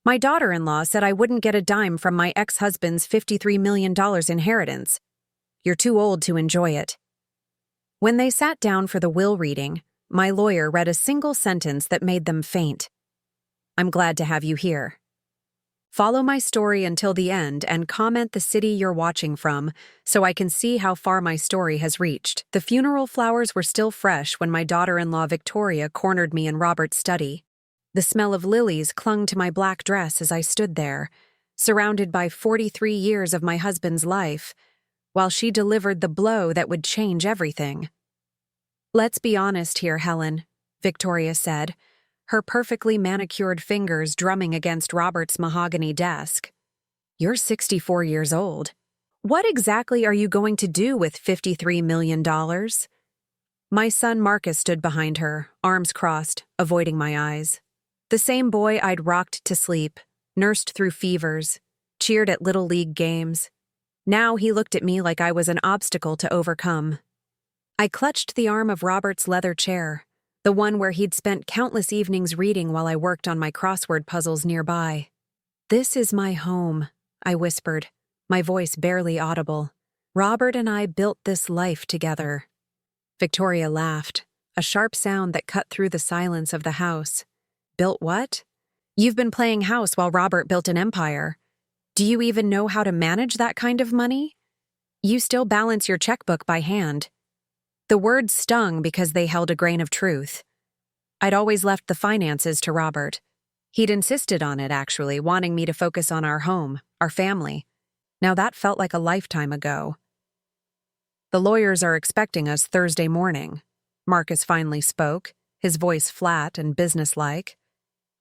My daughter-in-law said I wouldn't get a dime from my ex-husband's $53 million inheritance. You're too old to enjoy it. When they sat down for the will reading, my lawyer read a single sentence that made them faint. I'm glad to have you here. Follow my story until the end and comment the city you're watching from so I can see how far my story has reached. The funeral flowers were still fresh when my daughter-in-law Victoria cornered me in Robert's study. The smell of lilies clung to my black dress as I stood there, surrounded by 43 years of my husband's life, while she delivered the blow that would change everything. Let's be honest here, Helen, Victoria said, her perfectly manicured fingers drumming against Robert's mahogany desk. You're 64 years old. What exactly are you going to do with $53 million? My son Marcus stood behind her, arms crossed, avoiding my eyes. The same boy I'd rocked to sleep, nursed through fevers, cheered at Little League games. Now he looked at me like I was an obstacle to overcome. I clutched the arm of Robert's leather chair, the one where he'd spent countless evenings reading while I worked on my crossword puzzles nearby. This is my home, I whispered, my voice barely audible. Robert and I built this life together. Victoria laughed, a sharp sound that cut through the silence of the house. Built what? You've been playing house while Robert built an empire. Do you even know how to manage that kind of money? You still balance your checkbook by hand. The words stung because they held a grain of truth. I'd always left the finances to Robert. He'd insisted on it, actually, wanting me to focus on our home, our family. Now that felt like a lifetime ago. The lawyers are expecting us Thursday morning. Marcus finally spoke, his voice flat and businesslike.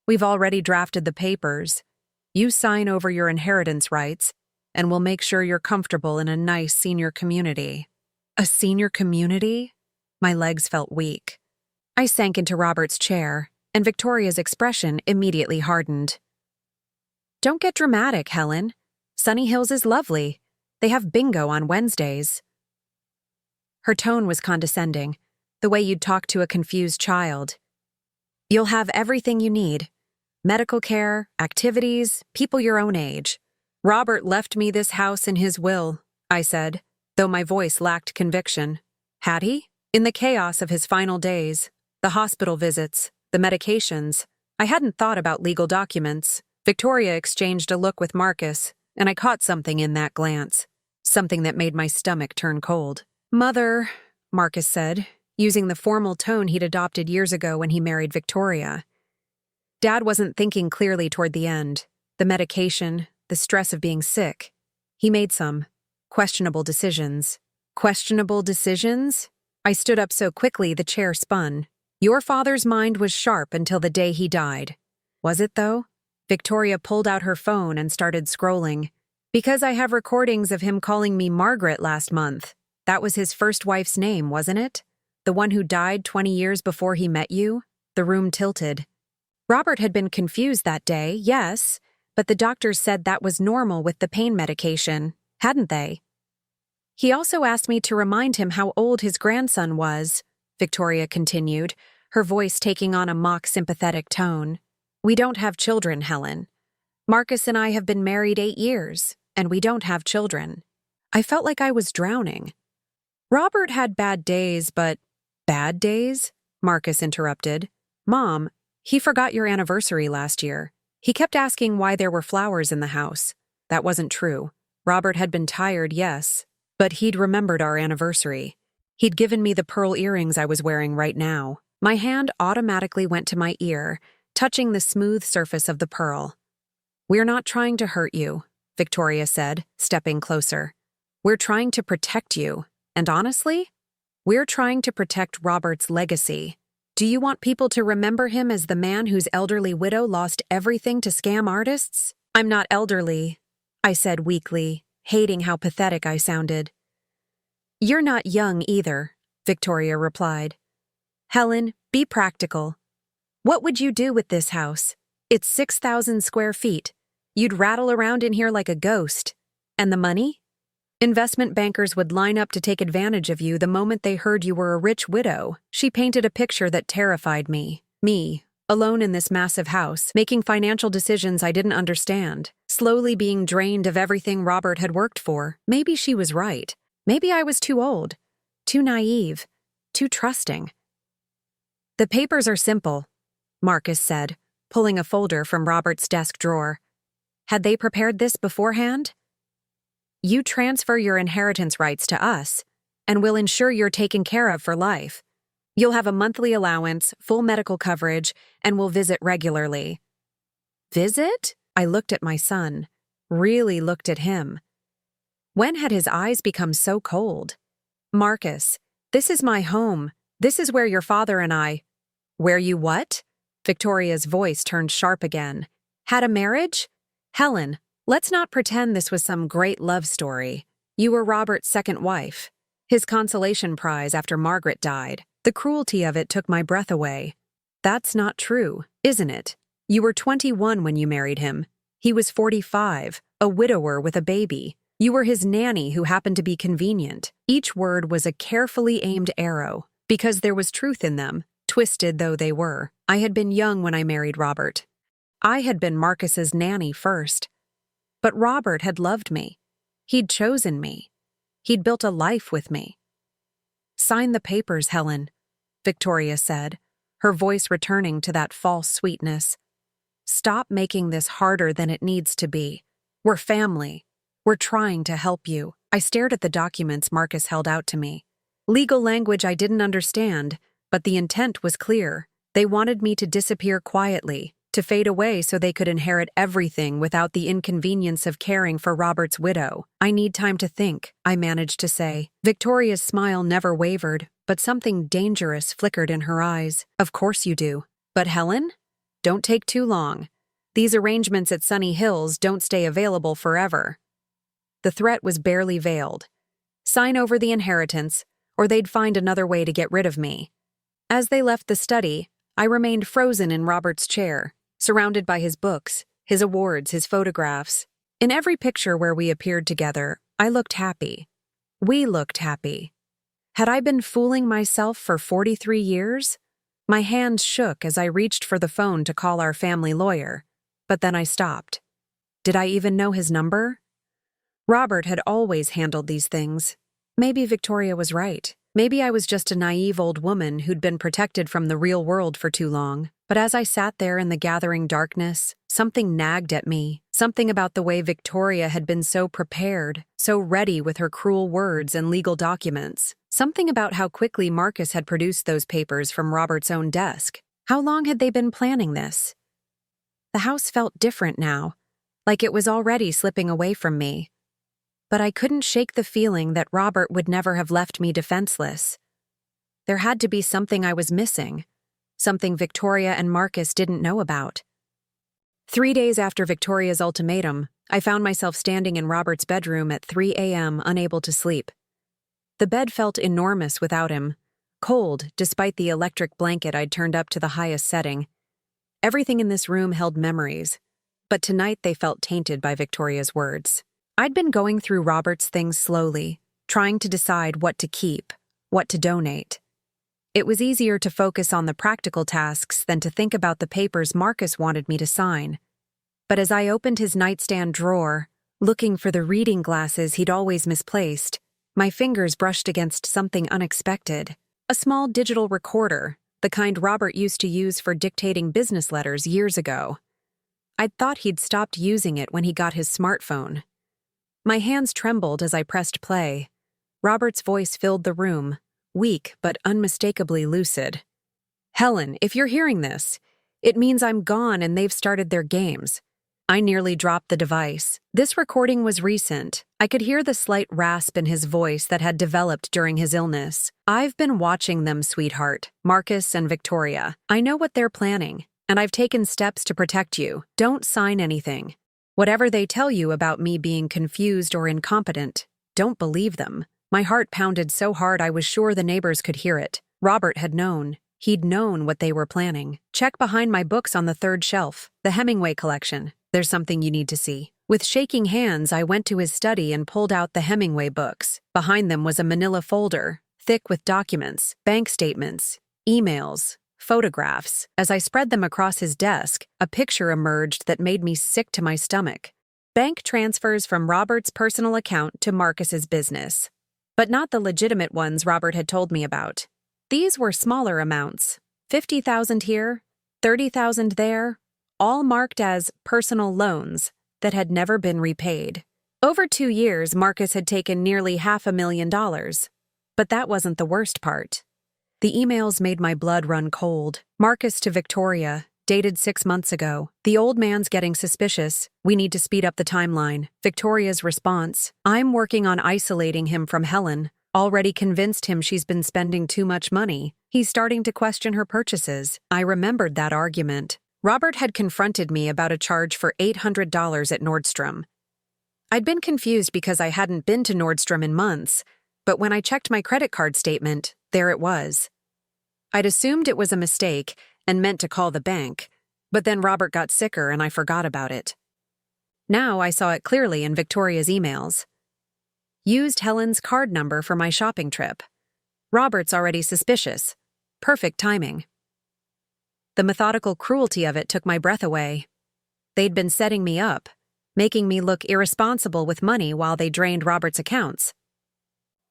We've already drafted the papers. You sign over your inheritance rights, and we'll make sure you're comfortable in a nice senior community. A senior community? My legs felt weak. I sank into Robert's chair, and Victoria's expression immediately hardened. Don't get dramatic, Helen. Sunny Hills is lovely. They have bingo on Wednesdays. Her tone was condescending, the way you'd talk to a confused child. You'll have everything you need. Medical care, activities, people your own age. Robert left me this house in his will, I said, though my voice lacked conviction. Had he? In the chaos of his final days, the hospital visits, the medications, I hadn't thought about legal documents. Victoria exchanged a look with Marcus, and I caught something in that glance, something that made my stomach turn cold. Mother, Marcus said, using the formal tone he'd adopted years ago when he married Victoria. Dad wasn't thinking clearly toward the end. The medication, the stress of being sick. He made some questionable decisions. Questionable decisions? I stood up so quickly the chair spun. Your father's mind was sharp until the day he died. Was it, though? Victoria pulled out her phone and started scrolling. Because I have recordings of him calling me Margaret last month. That was his first wife's name, wasn't it? The one who died 20 years before he met you? The room tilted. Robert had been confused that day, yes, but the doctors said that was normal with the pain medication, hadn't they? He also asked me to remind him how old his grandson was, Victoria continued, her voice taking on a mock-sympathetic tone. We don't have children, Helen. Marcus and I have been married 8 years, and we don't have children. I felt like I was drowning. Robert had bad days, but... Bad days? Marcus interrupted. Mom, he forgot your anniversary last year. He kept asking why there were flowers in the house. That wasn't true. Robert had been tired, yes, but he'd remembered our anniversary. He'd given me the pearl earrings I was wearing right now. My hand automatically went to my ear, touching the smooth surface of the pearl. We're not trying to hurt you, Victoria said, stepping closer. We're trying to protect you, and honestly, we're trying to protect Robert's legacy. Do you want people to remember him as the man whose elderly widow lost everything to scam artists? I'm not elderly, I said weakly, hating how pathetic I sounded. You're not young either, Victoria replied. Helen, be practical. What would you do with this house? It's 6,000 square feet. You'd rattle around in here like a ghost. And the money? Investment bankers would line up to take advantage of you the moment they heard you were a rich widow. She painted a picture that terrified me. Me, alone in this massive house, making financial decisions I didn't understand, slowly being drained of everything Robert had worked for. Maybe she was right. Maybe I was too old, too naive, too trusting. "The papers are simple," Marcus said, pulling a folder from Robert's desk drawer. "Had they prepared this beforehand? You transfer your inheritance rights to us, and we'll ensure you're taken care of for life. You'll have a monthly allowance, full medical coverage, and we'll visit regularly." Visit? I looked at my son, really looked at him. When had his eyes become so cold? "Marcus, this is my home. This is where your father and I—" "Where you what?" Victoria's voice turned sharp again. "Had a marriage? Helen, let's not pretend this was some great love story. You were Robert's second wife. His consolation prize after Margaret died. The cruelty of it took my breath away." "That's not true, isn't it? You were 21 when you married him. He was 45, a widower with a baby. You were his nanny who happened to be convenient." Each word was a carefully aimed arrow, because there was truth in them, twisted though they were. I had been young when I married Robert. I had been Marcus's nanny first. But Robert had loved me. He'd chosen me. He'd built a life with me. "Sign the papers, Helen," Victoria said, her voice returning to that false sweetness. "Stop making this harder than it needs to be. We're family. We're trying to help you." I stared at the documents Marcus held out to me. Legal language I didn't understand, but the intent was clear. They wanted me to disappear quietly, to fade away so they could inherit everything without the inconvenience of caring for Robert's widow. "I need time to think," I managed to say. Victoria's smile never wavered, but something dangerous flickered in her eyes. "Of course you do. But Helen? Don't take too long. These arrangements at Sunny Hills don't stay available forever." The threat was barely veiled. Sign over the inheritance, or they'd find another way to get rid of me. As they left the study, I remained frozen in Robert's chair, surrounded by his books, his awards, his photographs. In every picture where we appeared together, I looked happy. We looked happy. Had I been fooling myself for 43 years? My hands shook as I reached for the phone to call our family lawyer, but then I stopped. Did I even know his number? Robert had always handled these things. Maybe Victoria was right. Maybe I was just a naive old woman who'd been protected from the real world for too long. But as I sat there in the gathering darkness, something nagged at me. Something about the way Victoria had been so prepared, so ready with her cruel words and legal documents. Something about how quickly Marcus had produced those papers from Robert's own desk. How long had they been planning this? The house felt different now, like it was already slipping away from me. But I couldn't shake the feeling that Robert would never have left me defenseless. There had to be something I was missing, something Victoria and Marcus didn't know about. 3 days after Victoria's ultimatum, I found myself standing in Robert's bedroom at 3 a.m., unable to sleep. The bed felt enormous without him, cold despite the electric blanket I'd turned up to the highest setting. Everything in this room held memories, but tonight they felt tainted by Victoria's words. I'd been going through Robert's things slowly, trying to decide what to keep, what to donate. It was easier to focus on the practical tasks than to think about the papers Marcus wanted me to sign. But as I opened his nightstand drawer, looking for the reading glasses he'd always misplaced, my fingers brushed against something unexpected. A small digital recorder, the kind Robert used to use for dictating business letters years ago. I'd thought he'd stopped using it when he got his smartphone. My hands trembled as I pressed play. Robert's voice filled the room, weak but unmistakably lucid. "Helen, if you're hearing this, it means I'm gone and they've started their games." I nearly dropped the device. This recording was recent. I could hear the slight rasp in his voice that had developed during his illness. "I've been watching them, sweetheart, Marcus and Victoria. I know what they're planning, and I've taken steps to protect you. Don't sign anything. Whatever they tell you about me being confused or incompetent, don't believe them." My heart pounded so hard I was sure the neighbors could hear it. Robert had known. He'd known what they were planning. "Check behind my books on the third shelf, the Hemingway collection. There's something you need to see." With shaking hands, I went to his study and pulled out the Hemingway books. Behind them was a manila folder, thick with documents, bank statements, emails, photographs. As I spread them across his desk, a picture emerged that made me sick to my stomach. Bank transfers from Robert's personal account to Marcus's business. But not the legitimate ones Robert had told me about. These were smaller amounts, $50,000 here, $30,000 there, all marked as personal loans that had never been repaid. Over 2 years, Marcus had taken nearly $500,000. But that wasn't the worst part. The emails made my blood run cold. Marcus to Victoria, dated 6 months ago. The old man's getting suspicious. We need to speed up the timeline. Victoria's response: I'm working on isolating him from Helen. Already convinced him she's been spending too much money. He's starting to question her purchases. I remembered that argument. Robert had confronted me about a charge for $800 at Nordstrom. I'd been confused because I hadn't been to Nordstrom in months, but when I checked my credit card statement, there it was. I'd assumed it was a mistake and meant to call the bank, but then Robert got sicker and I forgot about it. Now I saw it clearly in Victoria's emails. Used Helen's card number for my shopping trip. Robert's already suspicious. Perfect timing. The methodical cruelty of it took my breath away. They'd been setting me up, making me look irresponsible with money while they drained Robert's accounts.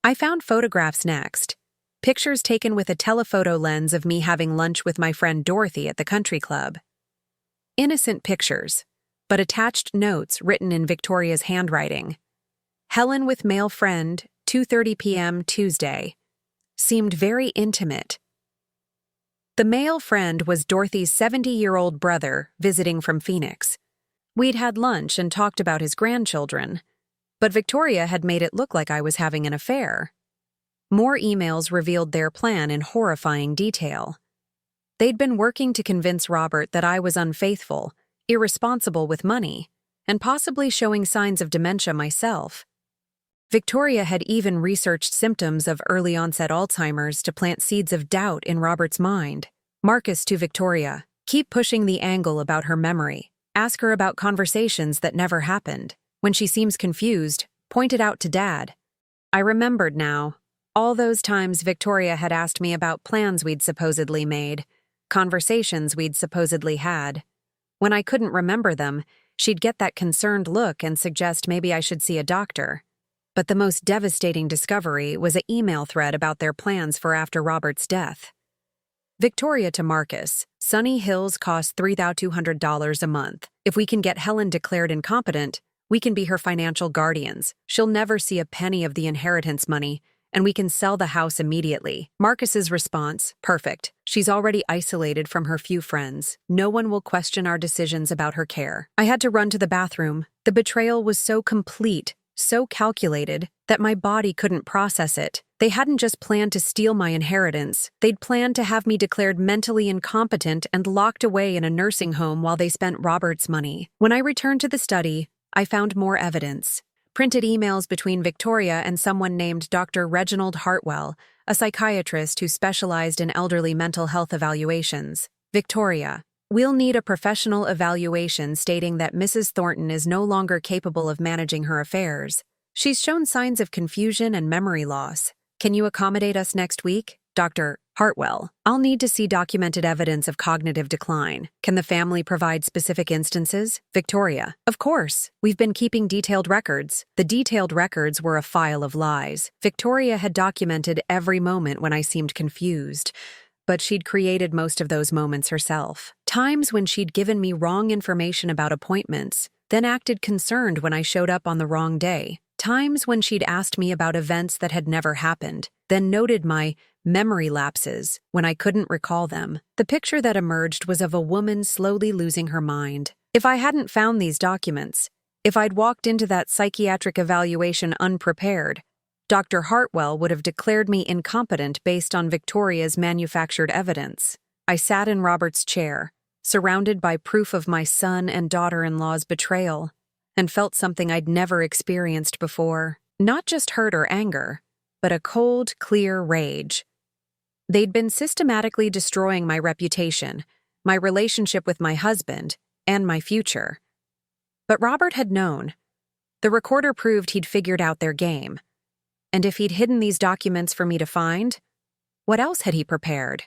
I found photographs next. Pictures taken with a telephoto lens of me having lunch with my friend Dorothy at the country club. Innocent pictures, but attached notes written in Victoria's handwriting. Helen with male friend, 2:30 p.m. Tuesday. Seemed very intimate. The male friend was Dorothy's 70-year-old brother visiting from Phoenix. We'd had lunch and talked about his grandchildren, but Victoria had made it look like I was having an affair. More emails revealed their plan in horrifying detail. They'd been working to convince Robert that I was unfaithful, irresponsible with money, and possibly showing signs of dementia myself. Victoria had even researched symptoms of early-onset Alzheimer's to plant seeds of doubt in Robert's mind. Marcus to Victoria: keep pushing the angle about her memory. Ask her about conversations that never happened. When she seems confused, point it out to Dad. I remembered now. All those times Victoria had asked me about plans we'd supposedly made, conversations we'd supposedly had. When I couldn't remember them, she'd get that concerned look and suggest maybe I should see a doctor. But the most devastating discovery was an email thread about their plans for after Robert's death. Victoria to Marcus: Sunny Hills costs $3,200 a month. If we can get Helen declared incompetent, we can be her financial guardians. She'll never see a penny of the inheritance money, and we can sell the house immediately. Marcus's response: perfect. She's already isolated from her few friends. No one will question our decisions about her care. I had to run to the bathroom. The betrayal was so complete, so calculated, that my body couldn't process it. They hadn't just planned to steal my inheritance. They'd planned to have me declared mentally incompetent and locked away in a nursing home while they spent Robert's money. When I returned to the study, I found more evidence. Printed emails between Victoria and someone named Dr. Reginald Hartwell, a psychiatrist who specialized in elderly mental health evaluations. Victoria: we'll need a professional evaluation stating that Mrs. Thornton is no longer capable of managing her affairs. She's shown signs of confusion and memory loss. Can you accommodate us next week? Dr. Hartwell: I'll need to see documented evidence of cognitive decline. Can the family provide specific instances? Victoria: of course. We've been keeping detailed records. The detailed records were a file of lies. Victoria had documented every moment when I seemed confused, but she'd created most of those moments herself. Times when she'd given me wrong information about appointments, then acted concerned when I showed up on the wrong day. Times when she'd asked me about events that had never happened, then noted my memory lapses when I couldn't recall them. The picture that emerged was of a woman slowly losing her mind. If I hadn't found these documents, if I'd walked into that psychiatric evaluation unprepared, Dr. Hartwell would have declared me incompetent based on Victoria's manufactured evidence. I sat in Robert's chair, surrounded by proof of my son and daughter-in-law's betrayal, and felt something I'd never experienced before. Not just hurt or anger, but a cold, clear rage. They'd been systematically destroying my reputation, my relationship with my husband, and my future. But Robert had known. The recorder proved he'd figured out their game. And if he'd hidden these documents for me to find, what else had he prepared?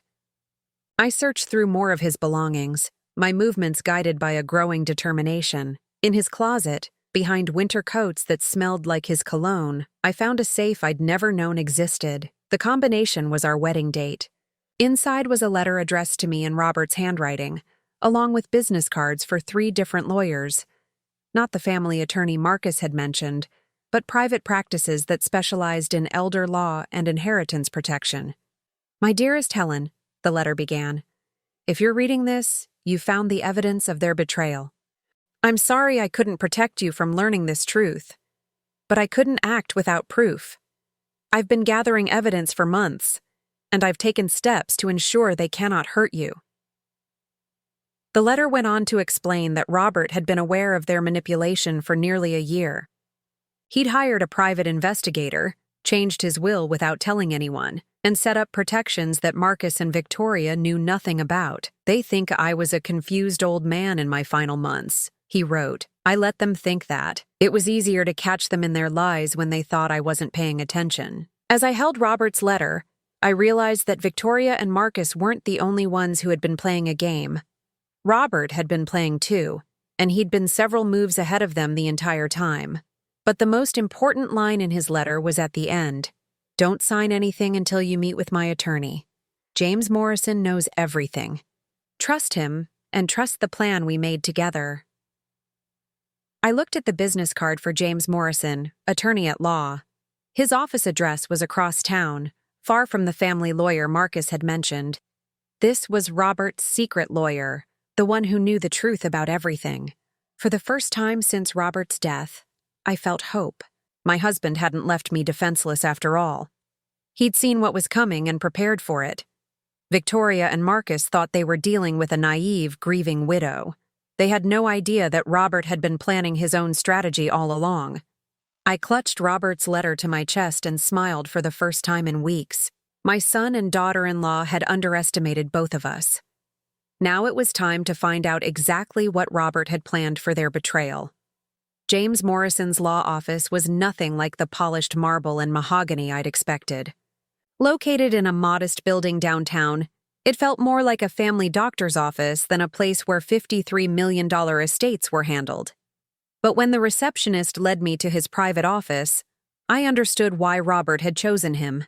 I searched through more of his belongings, my movements guided by a growing determination. In his closet, behind winter coats that smelled like his cologne, I found a safe I'd never known existed. The combination was our wedding date. Inside was a letter addressed to me in Robert's handwriting, along with business cards for 3 different lawyers. Not the family attorney Marcus had mentioned, but private practices that specialized in elder law and inheritance protection. "My dearest Helen," the letter began, "if you're reading this, you found the evidence of their betrayal. I'm sorry I couldn't protect you from learning this truth, but I couldn't act without proof. I've been gathering evidence for months, and I've taken steps to ensure they cannot hurt you." The letter went on to explain that Robert had been aware of their manipulation for nearly a year. He'd hired a private investigator, changed his will without telling anyone, and set up protections that Marcus and Victoria knew nothing about. "They think I was a confused old man in my final months," he wrote. "I let them think that. It was easier to catch them in their lies when they thought I wasn't paying attention." As I held Robert's letter, I realized that Victoria and Marcus weren't the only ones who had been playing a game. Robert had been playing too, and he'd been several moves ahead of them the entire time. But the most important line in his letter was at the end. "Don't sign anything until you meet with my attorney. James Morrison knows everything. Trust him, and trust the plan we made together." I looked at the business card for James Morrison, attorney at law. His office address was across town, far from the family lawyer Marcus had mentioned. This was Robert's secret lawyer, the one who knew the truth about everything. For the first time since Robert's death, I felt hope. My husband hadn't left me defenseless after all. He'd seen what was coming and prepared for it. Victoria and Marcus thought they were dealing with a naive, grieving widow. They had no idea that Robert had been planning his own strategy all along. I clutched Robert's letter to my chest and smiled for the first time in weeks. My son and daughter-in-law had underestimated both of us. Now it was time to find out exactly what Robert had planned for their betrayal. James Morrison's law office was nothing like the polished marble and mahogany I'd expected. Located in a modest building downtown, it felt more like a family doctor's office than a place where $53 million estates were handled. But when the receptionist led me to his private office, I understood why Robert had chosen him.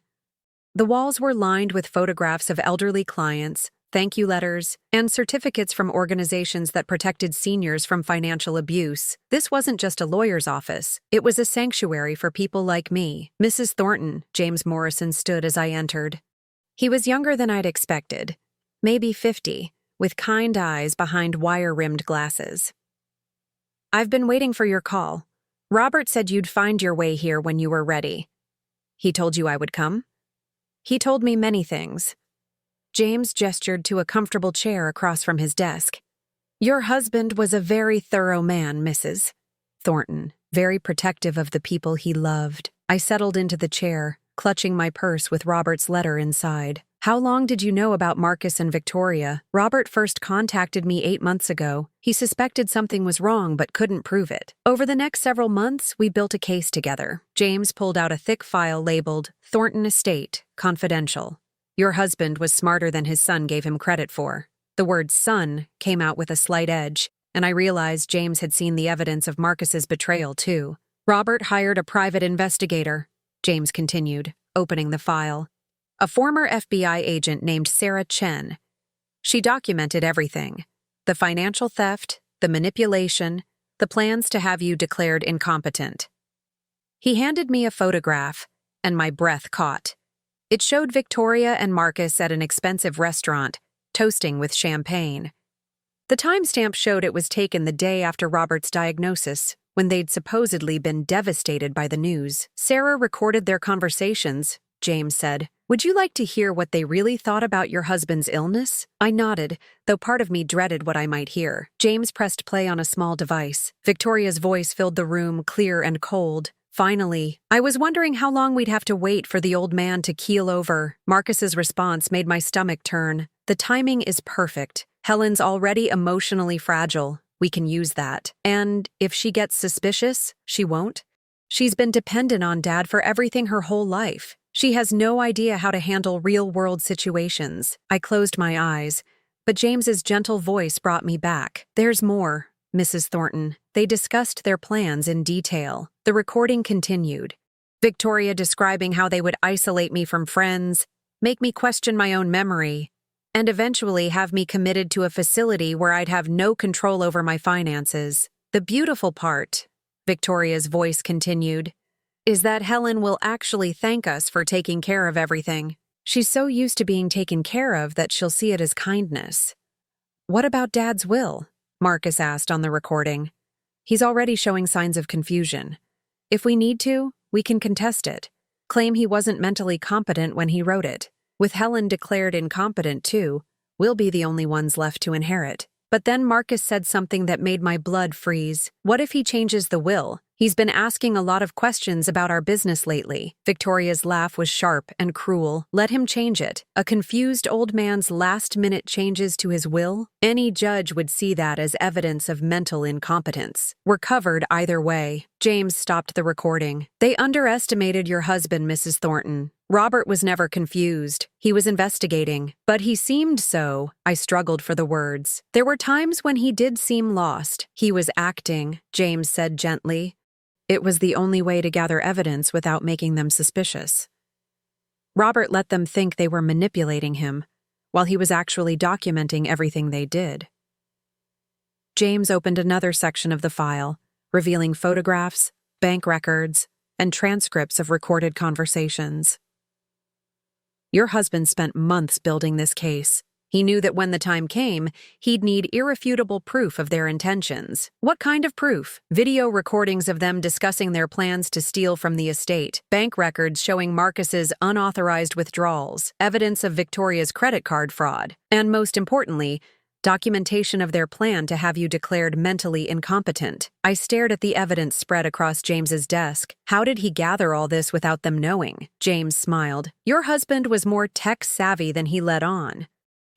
The walls were lined with photographs of elderly clients, thank you letters, and certificates from organizations that protected seniors from financial abuse. This wasn't just a lawyer's office. It was a sanctuary for people like me. "Mrs. Thornton," James Morrison stood as I entered. He was younger than I'd expected, maybe 50, with kind eyes behind wire-rimmed glasses. "I've been waiting for your call. Robert said you'd find your way here when you were ready. He told you I would come?" "He told me many things." James gestured to a comfortable chair across from his desk. "Your husband was a very thorough man, Mrs. Thornton, very protective of the people he loved." I settled into the chair, clutching my purse with Robert's letter inside. "How long did you know about Marcus and Victoria?" "Robert first contacted me 8 months ago. He suspected something was wrong but couldn't prove it. Over the next several months, we built a case together." James pulled out a thick file labeled Thornton Estate, Confidential. "Your husband was smarter than his son gave him credit for." The word son came out with a slight edge, and I realized James had seen the evidence of Marcus's betrayal too. "Robert hired a private investigator," James continued, opening the file. "A former FBI agent named Sarah Chen. She documented everything. The financial theft, the manipulation, the plans to have you declared incompetent." He handed me a photograph, and my breath caught. It showed Victoria and Marcus at an expensive restaurant, toasting with champagne. The timestamp showed it was taken the day after Robert's diagnosis, when they'd supposedly been devastated by the news. "Sarah recorded their conversations," James said. "Would you like to hear what they really thought about your husband's illness?" I nodded, though part of me dreaded what I might hear. James pressed play on a small device. Victoria's voice filled the room, clear and cold. "Finally, I was wondering how long we'd have to wait for the old man to keel over." Marcus's response made my stomach turn. "The timing is perfect. Helen's already emotionally fragile. We can use that. And if she gets suspicious, she won't. She's been dependent on Dad for everything her whole life. She has no idea how to handle real-world situations. I closed my eyes, but James's gentle voice brought me back. There's more, Mrs. Thornton. They discussed their plans in detail. The recording continued. Victoria describing how they would isolate me from friends, make me question my own memory, and eventually have me committed to a facility where I'd have no control over my finances. The beautiful part, Victoria's voice continued, is that Helen will actually thank us for taking care of everything. She's so used to being taken care of that she'll see it as kindness. What about Dad's will? Marcus asked on the recording. He's already showing signs of confusion. If we need to, we can contest it. Claim he wasn't mentally competent when he wrote it. With Helen declared incompetent too, we'll be the only ones left to inherit. But then Marcus said something that made my blood freeze. What if he changes the will? He's been asking a lot of questions about our business lately. Victoria's laugh was sharp and cruel. Let him change it. A confused old man's last-minute changes to his will? Any judge would see that as evidence of mental incompetence. We're covered either way. James stopped the recording. They underestimated your husband, Mrs. Thornton. Robert was never confused. He was investigating. But he seemed so. I struggled for the words. There were times when he did seem lost. He was acting, James said gently. It was the only way to gather evidence without making them suspicious. Robert let them think they were manipulating him, while he was actually documenting everything they did. James opened another section of the file, revealing photographs, bank records, and transcripts of recorded conversations. Your husband spent months building this case. He knew that when the time came, he'd need irrefutable proof of their intentions. What kind of proof? Video recordings of them discussing their plans to steal from the estate, bank records showing Marcus's unauthorized withdrawals, evidence of Victoria's credit card fraud, and most importantly, documentation of their plan to have you declared mentally incompetent. I stared at the evidence spread across James's desk. How did he gather all this without them knowing? James smiled. Your husband was more tech-savvy than he let on.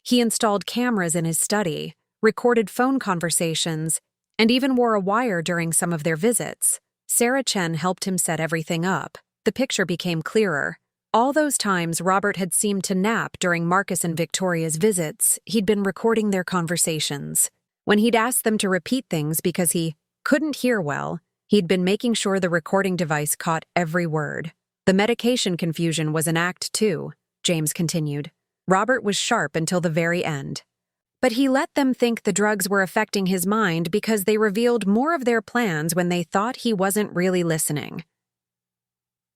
He installed cameras in his study, recorded phone conversations, and even wore a wire during some of their visits. Sarah Chen helped him set everything up. The picture became clearer. All those times Robert had seemed to nap during Marcus and Victoria's visits, he'd been recording their conversations. When he'd asked them to repeat things because he couldn't hear well, he'd been making sure the recording device caught every word. The medication confusion was an act too, James continued. Robert was sharp until the very end. But he let them think the drugs were affecting his mind because they revealed more of their plans when they thought he wasn't really listening.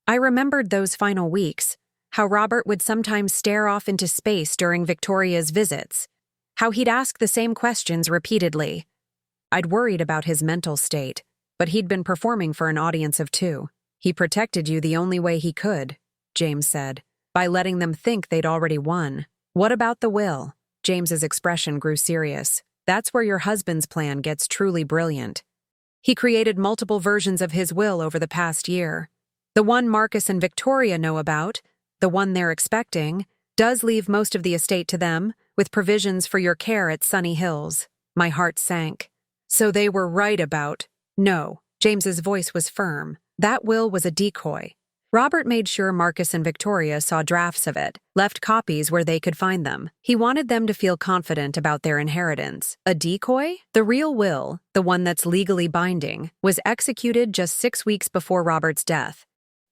I remembered those final weeks, how Robert would sometimes stare off into space during Victoria's visits, how he'd ask the same questions repeatedly. I'd worried about his mental state, but he'd been performing for an audience of 2. He protected you the only way he could, James said, by letting them think they'd already won. What about the will? James's expression grew serious. That's where your husband's plan gets truly brilliant. He created multiple versions of his will over the past year. The one Marcus and Victoria know about, the one they're expecting, does leave most of the estate to them, with provisions for your care at Sunny Hills. My heart sank. So they were right about... No, James's voice was firm. That will was a decoy. Robert made sure Marcus and Victoria saw drafts of it, left copies where they could find them. He wanted them to feel confident about their inheritance. A decoy? The real will, the one that's legally binding, was executed just 6 weeks before Robert's death.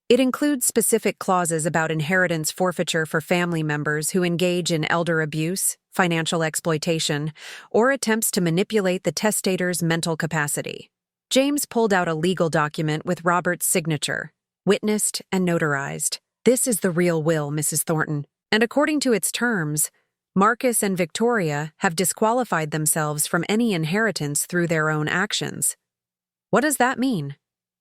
It includes specific clauses about inheritance forfeiture for family members who engage in elder abuse, financial exploitation, or attempts to manipulate the testator's mental capacity. James pulled out a legal document with Robert's signature, witnessed and notarized. This is the real will, Mrs. Thornton, and according to its terms, Marcus and Victoria have disqualified themselves from any inheritance through their own actions. What does that mean?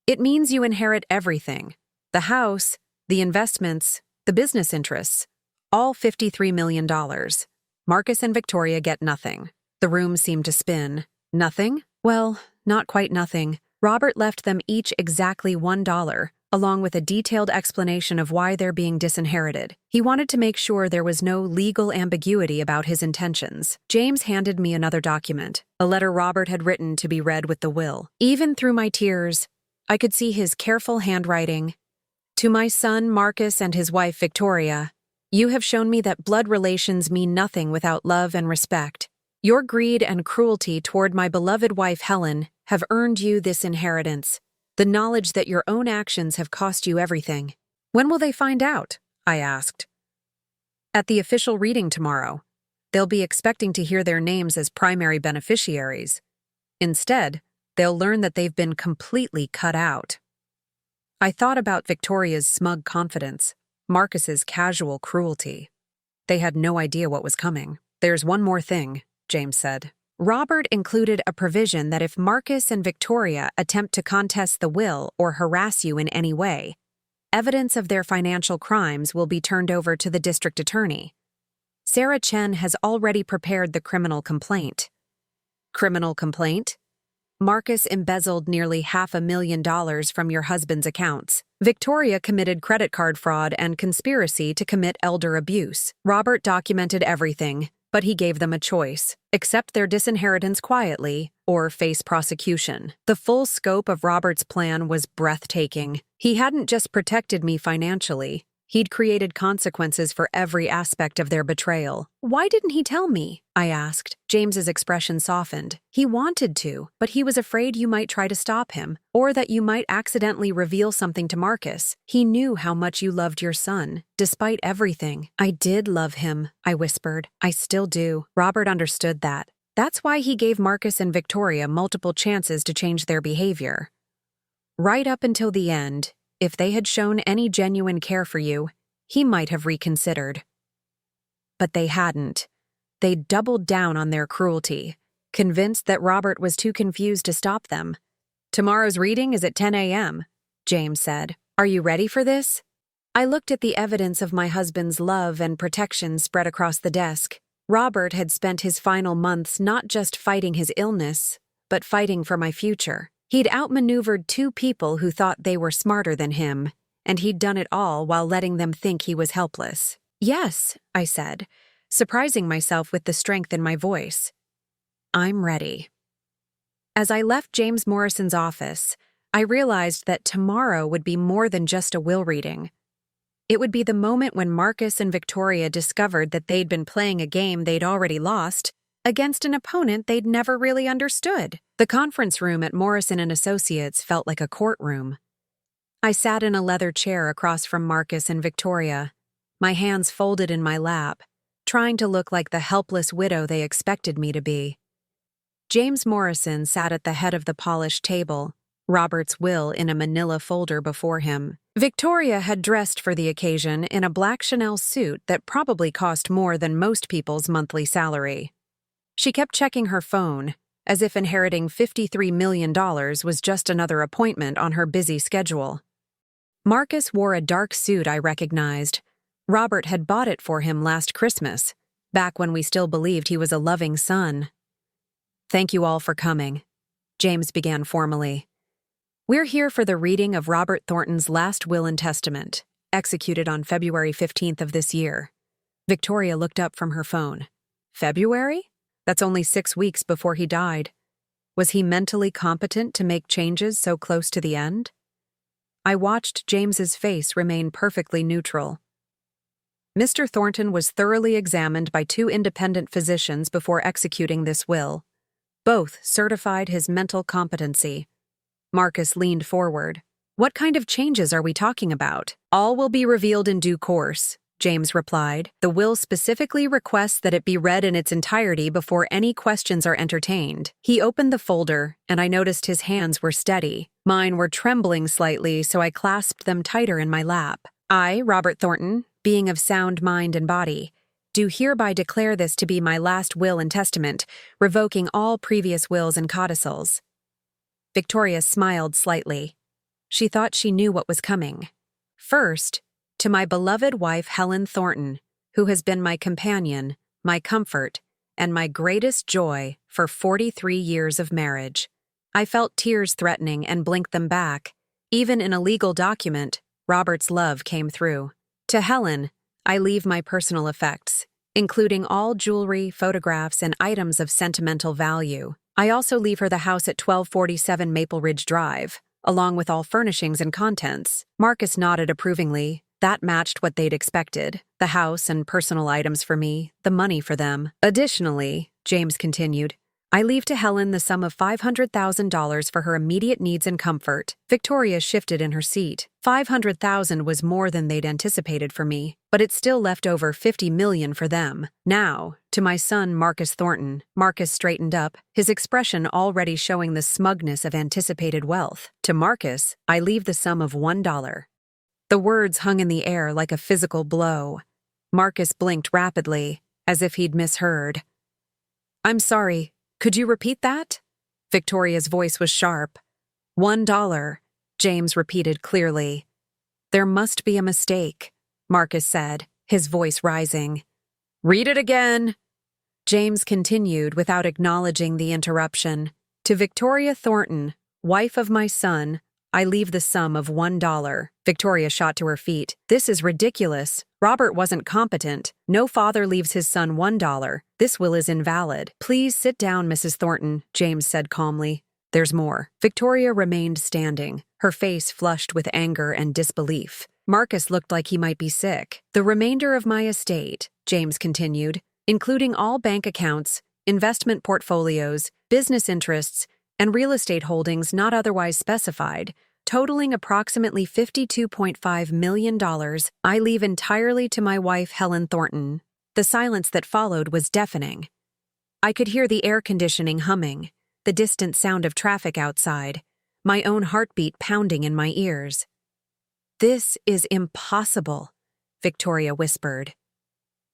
It means you inherit everything. The house, the investments, the business interests, all $53 million. Marcus and Victoria get nothing. The room seemed to spin. Nothing? Well, not quite nothing. Robert left them each exactly $1, along with a detailed explanation of why they're being disinherited. He wanted to make sure there was no legal ambiguity about his intentions. James handed me another document, a letter Robert had written to be read with the will. Even through my tears, I could see his careful handwriting. To my son, Marcus, and his wife, Victoria, you have shown me that blood relations mean nothing without love and respect. Your greed and cruelty toward my beloved wife, Helen, have earned you this inheritance, the knowledge that your own actions have cost you everything. When will they find out? I asked. At the official reading tomorrow. They'll be expecting to hear their names as primary beneficiaries. Instead, they'll learn that they've been completely cut out. I thought about Victoria's smug confidence, Marcus's casual cruelty. They had no idea what was coming. There's one more thing, James said. Robert included a provision that if Marcus and Victoria attempt to contest the will or harass you in any way, evidence of their financial crimes will be turned over to the district attorney. Sarah Chen has already prepared the criminal complaint. Criminal complaint? Marcus embezzled nearly $500,000 from your husband's accounts. Victoria committed credit card fraud and conspiracy to commit elder abuse. Robert documented everything, but he gave them a choice: accept their disinheritance quietly or face prosecution. The full scope of Robert's plan was breathtaking. He hadn't just protected me financially. He'd created consequences for every aspect of their betrayal. Why didn't he tell me? I asked. James's expression softened. He wanted to, but he was afraid you might try to stop him, or that you might accidentally reveal something to Marcus. He knew how much you loved your son, despite everything. I did love him, I whispered. I still do. Robert understood that. That's why he gave Marcus and Victoria multiple chances to change their behavior. Right up until the end, if they had shown any genuine care for you, he might have reconsidered. But they hadn't. They doubled down on their cruelty, convinced that Robert was too confused to stop them. Tomorrow's reading is at 10 a.m., James said. Are you ready for this? I looked at the evidence of my husband's love and protection spread across the desk. Robert had spent his final months not just fighting his illness, but fighting for my future. He'd outmaneuvered two people who thought they were smarter than him, and he'd done it all while letting them think he was helpless. Yes, I said, surprising myself with the strength in my voice. I'm ready. As I left James Morrison's office, I realized that tomorrow would be more than just a will reading. It would be the moment when Marcus and Victoria discovered that they'd been playing a game they'd already lost against an opponent they'd never really understood. The conference room at Morrison & Associates felt like a courtroom. I sat in a leather chair across from Marcus and Victoria, my hands folded in my lap, trying to look like the helpless widow they expected me to be. James Morrison sat at the head of the polished table, Robert's will in a manila folder before him. Victoria had dressed for the occasion in a black Chanel suit that probably cost more than most people's monthly salary. She kept checking her phone, as if inheriting $53 million was just another appointment on her busy schedule. Marcus wore a dark suit I recognized. Robert had bought it for him last Christmas, back when we still believed he was a loving son. Thank you all for coming, James began formally. We're here for the reading of Robert Thornton's last will and testament, executed on February 15th of this year. Victoria looked up from her phone. February? That's only 6 weeks before he died. Was he mentally competent to make changes so close to the end? I watched James's face remain perfectly neutral. Mr. Thornton was thoroughly examined by 2 independent physicians before executing this will. Both certified his mental competency. Marcus leaned forward. What kind of changes are we talking about? All will be revealed in due course, James replied. The will specifically requests that it be read in its entirety before any questions are entertained. He opened the folder, and I noticed his hands were steady. Mine were trembling slightly, so I clasped them tighter in my lap. I, Robert Thornton, being of sound mind and body, do hereby declare this to be my last will and testament, revoking all previous wills and codicils. Victoria smiled slightly. She thought she knew what was coming. First, to my beloved wife Helen Thornton, who has been my companion, my comfort, and my greatest joy for 43 years of marriage. I felt tears threatening and blinked them back. Even in a legal document, Robert's love came through. To Helen, I leave my personal effects, including all jewelry, photographs, and items of sentimental value. I also leave her the house at 1247 Maple Ridge Drive, along with all furnishings and contents. Marcus nodded approvingly. That matched what they'd expected. The house and personal items for me, the money for them. Additionally, James continued, I leave to Helen the sum of $500,000 for her immediate needs and comfort. Victoria shifted in her seat. $500,000 was more than they'd anticipated for me, but it still left over $50 million for them. Now, to my son Marcus Thornton. Marcus straightened up, his expression already showing the smugness of anticipated wealth. To Marcus, I leave the sum of $1. The words hung in the air like a physical blow. Marcus blinked rapidly, as if he'd misheard. I'm sorry. Could you repeat that? Victoria's voice was sharp. $1, James repeated clearly. There must be a mistake, Marcus said, his voice rising. Read it again. James continued without acknowledging the interruption. To Victoria Thornton, wife of my son, I leave the sum of $1. Victoria shot to her feet. This is ridiculous. Robert wasn't competent. No father leaves his son $1. This will is invalid. Please sit down, Mrs. Thornton, James said calmly. There's more. Victoria remained standing, her face flushed with anger and disbelief. Marcus looked like he might be sick. The remainder of my estate, James continued, including all bank accounts, investment portfolios, business interests, and real estate holdings not otherwise specified, totaling approximately $52.5 million, I leave entirely to my wife Helen Thornton. The silence that followed was deafening. I could hear the air conditioning humming, the distant sound of traffic outside, my own heartbeat pounding in my ears. This is impossible, Victoria whispered.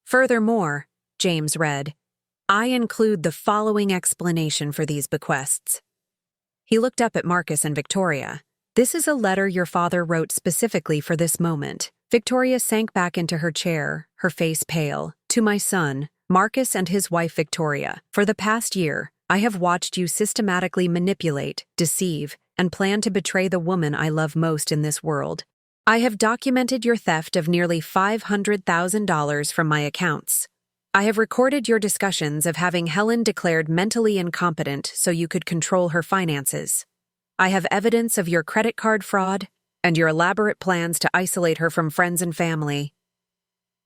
Furthermore, James read, I include the following explanation for these bequests. He looked up at Marcus and Victoria. This is a letter your father wrote specifically for this moment. Victoria sank back into her chair, her face pale. To my son, Marcus and his wife Victoria, for the past year, I have watched you systematically manipulate, deceive, and plan to betray the woman I love most in this world. I have documented your theft of nearly $500,000 from my accounts. I have recorded your discussions of having Helen declared mentally incompetent so you could control her finances. I have evidence of your credit card fraud and your elaborate plans to isolate her from friends and family.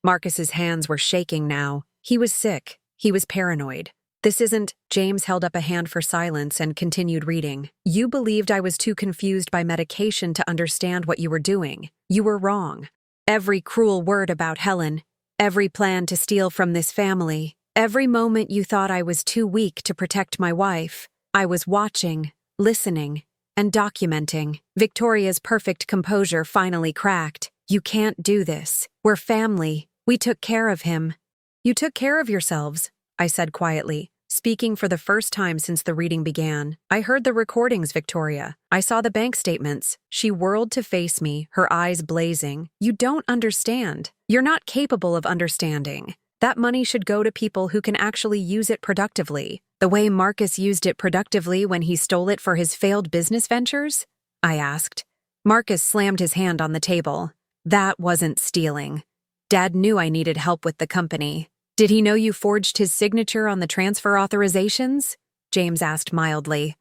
Marcus's hands were shaking now. He was sick. He was paranoid. This isn't— James held up a hand for silence and continued reading. You believed I was too confused by medication to understand what you were doing. You were wrong. Every cruel word about Helen, every plan to steal from this family, every moment you thought I was too weak to protect my wife, I was watching, listening, and documenting. Victoria's perfect composure finally cracked. You can't do this. We're family. We took care of him. You took care of yourselves, I said quietly, speaking for the first time since the reading began. I heard the recordings, Victoria. I saw the bank statements. She whirled to face me, her eyes blazing. You don't understand. You're not capable of understanding. That money should go to people who can actually use it productively, the way Marcus used it productively when he stole it for his failed business ventures? I asked. Marcus slammed his hand on the table. That wasn't stealing. Dad knew I needed help with the company. Did he know you forged his signature on the transfer authorizations? James asked mildly.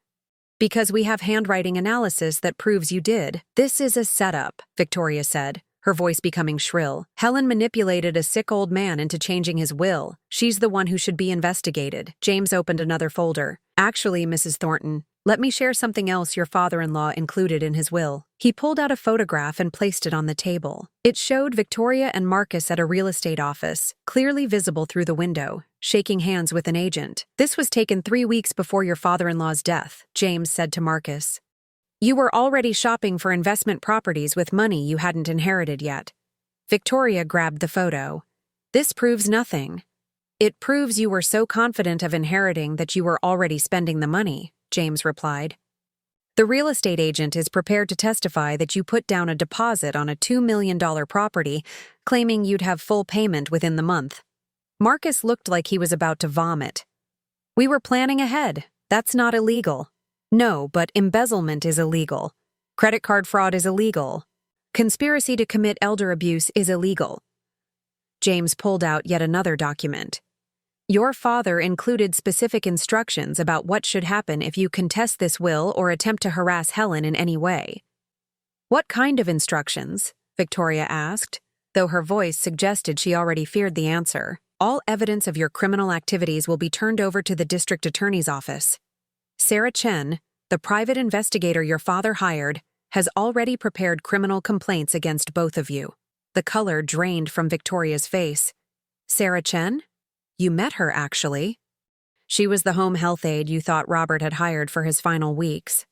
Because we have handwriting analysis that proves you did. This is a setup, Victoria said, her voice becoming shrill. Helen manipulated a sick old man into changing his will. She's the one who should be investigated. James opened another folder. Actually, Mrs. Thornton, let me share something else your father-in-law included in his will. He pulled out a photograph and placed it on the table. It showed Victoria and Marcus at a real estate office, clearly visible through the window, shaking hands with an agent. This was taken 3 weeks before your father-in-law's death, James said to Marcus. You were already shopping for investment properties with money you hadn't inherited yet. Victoria grabbed the photo. This proves nothing. It proves you were so confident of inheriting that you were already spending the money, James replied. The real estate agent is prepared to testify that you put down a deposit on a $2 million property, claiming you'd have full payment within the month. Marcus looked like he was about to vomit. We were planning ahead. That's not illegal. No, but embezzlement is illegal. Credit card fraud is illegal. Conspiracy to commit elder abuse is illegal. James pulled out yet another document. Your father included specific instructions about what should happen if you contest this will or attempt to harass Helen in any way. What kind of instructions? Victoria asked, though her voice suggested she already feared the answer. All evidence of your criminal activities will be turned over to the district attorney's office. Sarah Chen, the private investigator your father hired, has already prepared criminal complaints against both of you. The color drained from Victoria's face. Sarah Chen? You met her, actually. She was the home health aide you thought Robert had hired for his final weeks.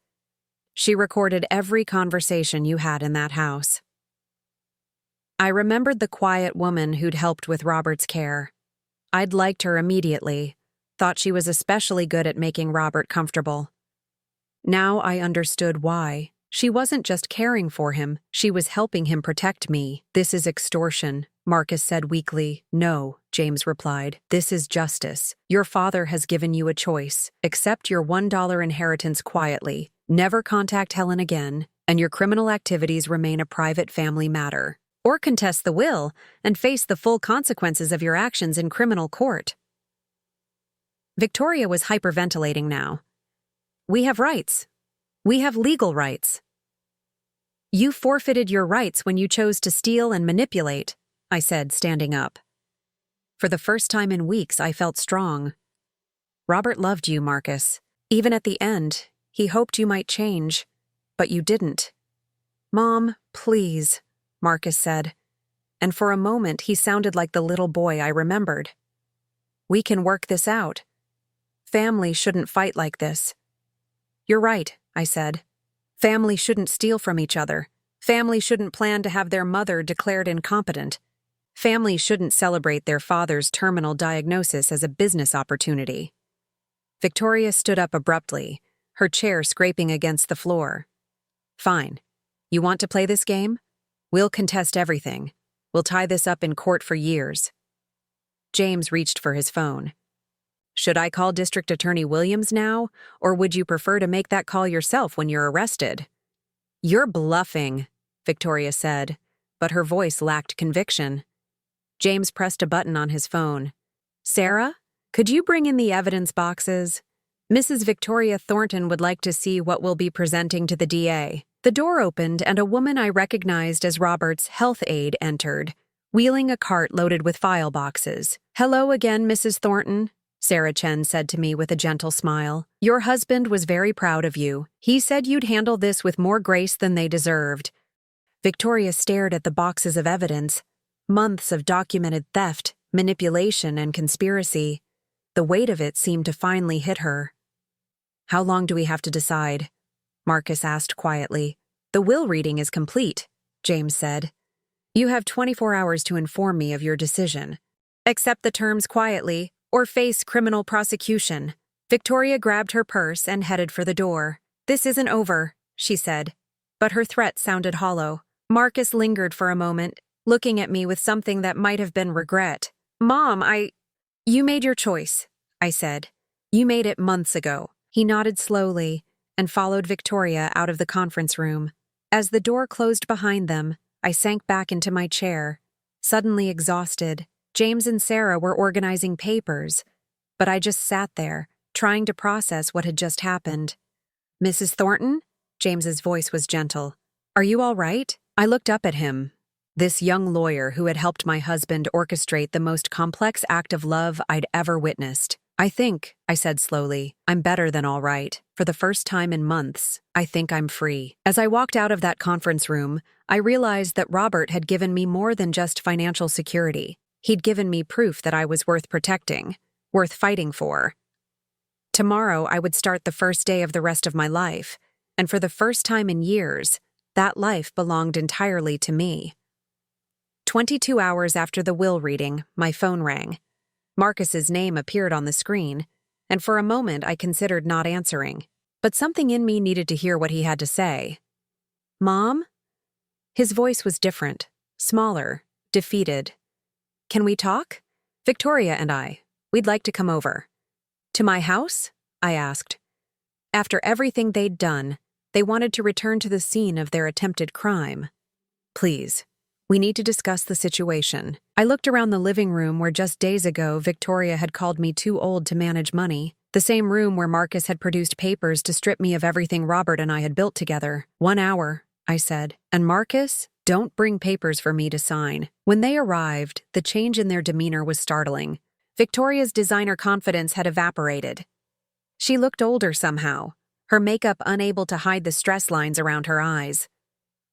She recorded every conversation you had in that house. I remembered the quiet woman who'd helped with Robert's care. I'd liked her immediately, thought she was especially good at making Robert comfortable. Now I understood why. She wasn't just caring for him, she was helping him protect me. This is extortion, Marcus said weakly. No, James replied. This is justice. Your father has given you a choice. Accept your $1 inheritance quietly, never contact Helen again, and your criminal activities remain a private family matter. Or contest the will and face the full consequences of your actions in criminal court. Victoria was hyperventilating now. We have rights. We have legal rights. You forfeited your rights when you chose to steal and manipulate, I said, standing up. For the first time in weeks, I felt strong. Robert loved you, Marcus. Even at the end, he hoped you might change, but you didn't. Mom, please, Marcus said, and for a moment he sounded like the little boy I remembered. We can work this out. Family shouldn't fight like this. You're right, I said. Family shouldn't steal from each other. Family shouldn't plan to have their mother declared incompetent. Family shouldn't celebrate their father's terminal diagnosis as a business opportunity. Victoria stood up abruptly, her chair scraping against the floor. Fine. You want to play this game? We'll contest everything. We'll tie this up in court for years. James reached for his phone. Should I call District Attorney Williams now, or would you prefer to make that call yourself when you're arrested? You're bluffing, Victoria said, but her voice lacked conviction. James pressed a button on his phone. Sarah, could you bring in the evidence boxes? Mrs. Victoria Thornton would like to see what we'll be presenting to the DA. The door opened and a woman I recognized as Robert's health aide entered, wheeling a cart loaded with file boxes. Hello again, Mrs. Thornton, Sarah Chen said to me with a gentle smile. Your husband was very proud of you. He said you'd handle this with more grace than they deserved. Victoria stared at the boxes of evidence, months of documented theft, manipulation, and conspiracy. The weight of it seemed to finally hit her. How long do we have to decide? Marcus asked quietly. The will reading is complete, James said. You have 24 hours to inform me of your decision. Accept the terms quietly, or face criminal prosecution. Victoria grabbed her purse and headed for the door. This isn't over, she said, but her threat sounded hollow. Marcus lingered for a moment, looking at me with something that might have been regret. Mom, You made your choice, I said. You made it months ago. He nodded slowly and followed Victoria out of the conference room. As the door closed behind them, I sank back into my chair, suddenly exhausted. James and Sarah were organizing papers, but I just sat there, trying to process what had just happened. Mrs. Thornton? James's voice was gentle. Are you all right? I looked up at him, this young lawyer who had helped my husband orchestrate the most complex act of love I'd ever witnessed. I think, I said slowly, I'm better than all right. For the first time in months, I think I'm free. As I walked out of that conference room, I realized that Robert had given me more than just financial security. He'd given me proof that I was worth protecting, worth fighting for. Tomorrow, I would start the first day of the rest of my life, and for the first time in years, that life belonged entirely to me. 22 hours after the will reading, my phone rang. Marcus's name appeared on the screen, and for a moment I considered not answering. But something in me needed to hear what he had to say. Mom? His voice was different, smaller, defeated. Can we talk? Victoria and we'd like to come over. To my house? I asked. After everything they'd done, they wanted to return to the scene of their attempted crime. Please, we need to discuss the situation. I looked around the living room where just days ago Victoria had called me too old to manage money. The same room where Marcus had produced papers to strip me of everything Robert and I had built together. 1 hour, I said. And Marcus, don't bring papers for me to sign. When they arrived, the change in their demeanor was startling. Victoria's designer confidence had evaporated. She looked older somehow, her makeup unable to hide the stress lines around her eyes.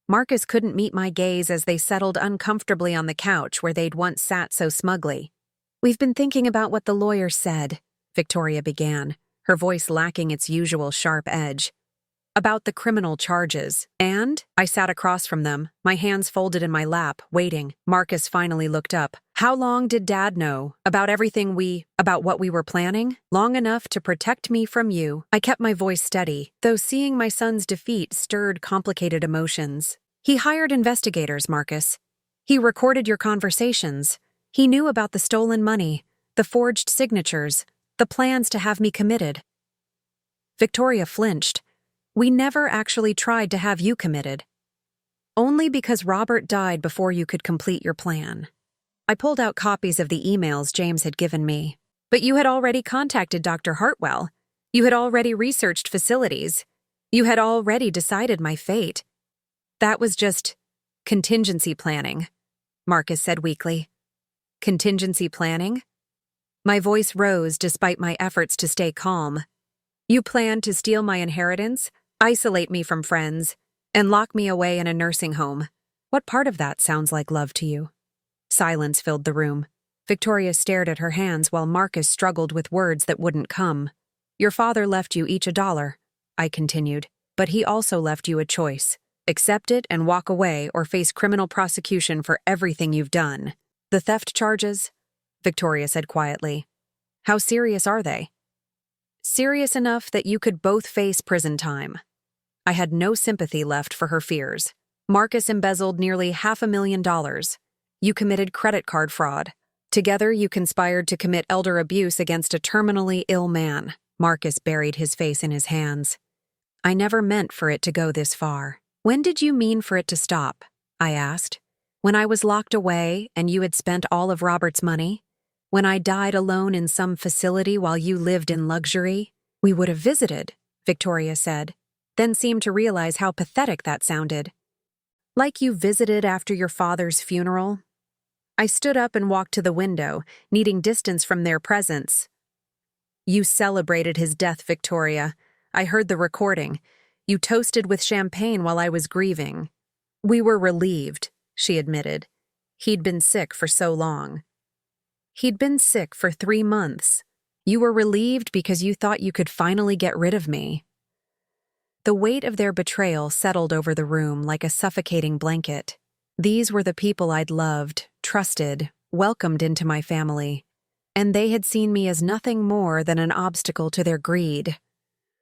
Marcus couldn't meet my gaze as they settled uncomfortably on the couch where they'd once sat so smugly. "We've been thinking about what the lawyer said," Victoria began, her voice lacking its usual sharp edge. "About the criminal charges." And I sat across from them, my hands folded in my lap, waiting. Marcus finally looked up. "How long did Dad know? About about what we were planning? Long enough to protect me from you." I kept my voice steady, though seeing my son's defeat stirred complicated emotions. "He hired investigators, Marcus. He recorded your conversations. He knew about the stolen money, the forged signatures, the plans to have me committed." Victoria flinched. "We never actually tried to have you committed. Only because Robert died before you could complete your plan." I pulled out copies of the emails James had given me. "But you had already contacted Dr. Hartwell. You had already researched facilities. You had already decided my fate." "That was just contingency planning," Marcus said weakly. "Contingency planning?" My voice rose despite my efforts to stay calm. "You planned to steal my inheritance, isolate me from friends, and lock me away in a nursing home. What part of that sounds like love to you?" Silence filled the room. Victoria stared at her hands while Marcus struggled with words that wouldn't come. "Your father left you each $1, I continued, "but he also left you a choice. Accept it and walk away or face criminal prosecution for everything you've done." "The theft charges?" Victoria said quietly. "How serious are they?" "Serious enough that you could both face prison time." I had no sympathy left for her fears. "Marcus embezzled nearly $500,000. You committed credit card fraud. Together you conspired to commit elder abuse against a terminally ill man." Marcus buried his face in his hands. "I never meant for it to go this far." "When did you mean for it to stop?" I asked. "When I was locked away and you had spent all of Robert's money? When I died alone in some facility while you lived in luxury?" "We would have visited," Victoria said, then seemed to realize how pathetic that sounded. "Like you visited after your father's funeral?" I stood up and walked to the window, needing distance from their presence. "You celebrated his death, Victoria. I heard the recording. You toasted with champagne while I was grieving." "We were relieved," she admitted. "He'd been sick for so long." "He'd been sick for 3 months. You were relieved because you thought you could finally get rid of me." The weight of their betrayal settled over the room like a suffocating blanket. These were the people I'd loved, trusted, welcomed into my family, and they had seen me as nothing more than an obstacle to their greed.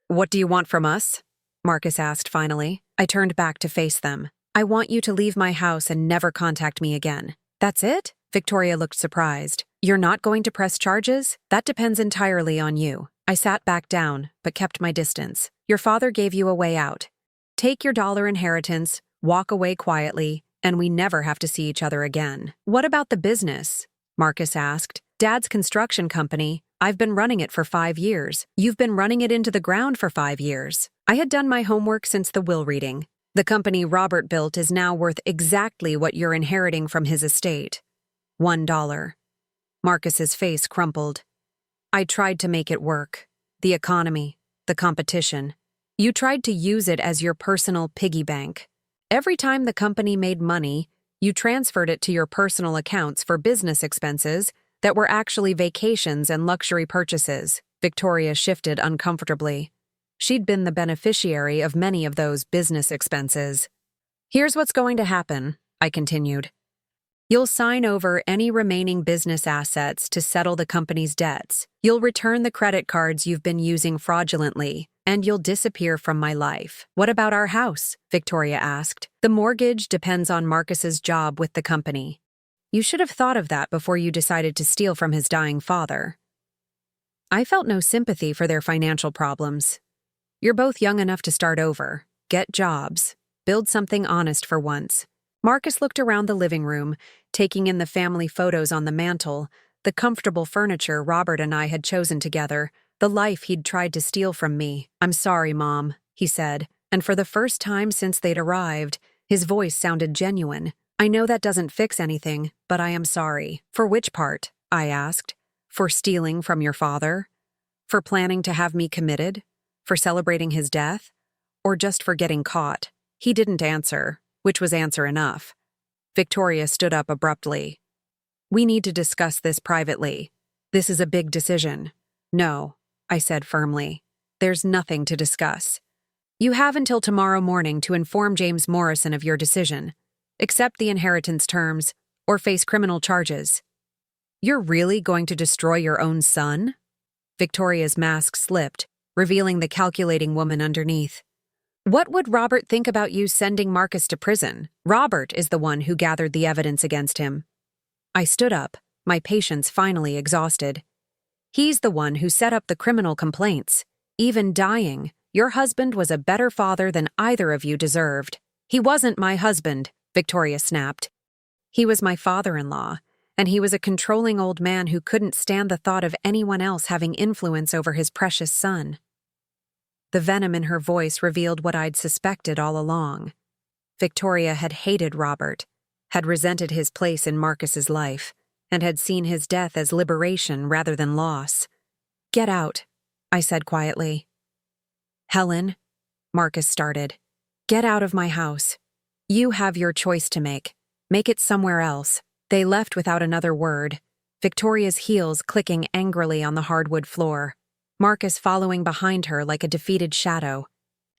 "What do you want from us?" Marcus asked finally. I turned back to face them. "I want you to leave my house and never contact me again." "That's it?" Victoria looked surprised. "You're not going to press charges? That depends entirely on you." I sat back down, but kept my distance. "Your father gave you a way out. Take your dollar inheritance, walk away quietly, and we never have to see each other again." "What about the business?" Marcus asked. "Dad's construction company. I've been running it for 5 years. You've been running it into the ground for 5 years." I had done my homework since the will reading. "The company Robert built is now worth exactly what you're inheriting from his estate. $1. Marcus's face crumpled. "I tried to make it work. The economy, the competition. You tried to use it as your personal piggy bank. Every time the company made money, you transferred it to your personal accounts for business expenses that were actually vacations and luxury purchases." Victoria shifted uncomfortably. She'd been the beneficiary of many of those business expenses. "Here's what's going to happen," I continued. "You'll sign over any remaining business assets to settle the company's debts. You'll return the credit cards you've been using fraudulently, and you'll disappear from my life." "What about our house?" Victoria asked. "The mortgage depends on Marcus's job with the company." "You should have thought of that before you decided to steal from his dying father." I felt no sympathy for their financial problems. "You're both young enough to start over, get jobs, build something honest for once. Marcus looked around the living room, taking in the family photos on the mantel, the comfortable furniture Robert and I had chosen together, the life he'd tried to steal from me. "I'm sorry, Mom," he said, and for the first time since they'd arrived, his voice sounded genuine. "I know that doesn't fix anything, but I am sorry." "For which part?" I asked. "For stealing from your father? For planning to have me committed? For celebrating his death? Or just for getting caught?" He didn't answer, which was answer enough. Victoria stood up abruptly. "We need to discuss this privately. This is a big decision." "No," I said firmly. "There's nothing to discuss. You have until tomorrow morning to inform James Morrison of your decision, accept the inheritance terms, or face criminal charges." "You're really going to destroy your own son?" Victoria's mask slipped, revealing the calculating woman underneath. "What would Robert think about you sending Marcus to prison? Robert is the one who gathered the evidence against him." I stood up, my patience finally exhausted. "He's the one who set up the criminal complaints. Even dying, your husband was a better father than either of you deserved." "He wasn't my husband," Victoria snapped. "He was my father-in-law, and he was a controlling old man who couldn't stand the thought of anyone else having influence over his precious son." The venom in her voice revealed what I'd suspected all along. Victoria had hated Robert, had resented his place in Marcus's life, and had seen his death as liberation rather than loss. "Get out," I said quietly. "Helen," Marcus started, "get out of my house. You have your choice to make. Make it somewhere else." They left without another word, Victoria's heels clicking angrily on the hardwood floor, Marcus following behind her like a defeated shadow.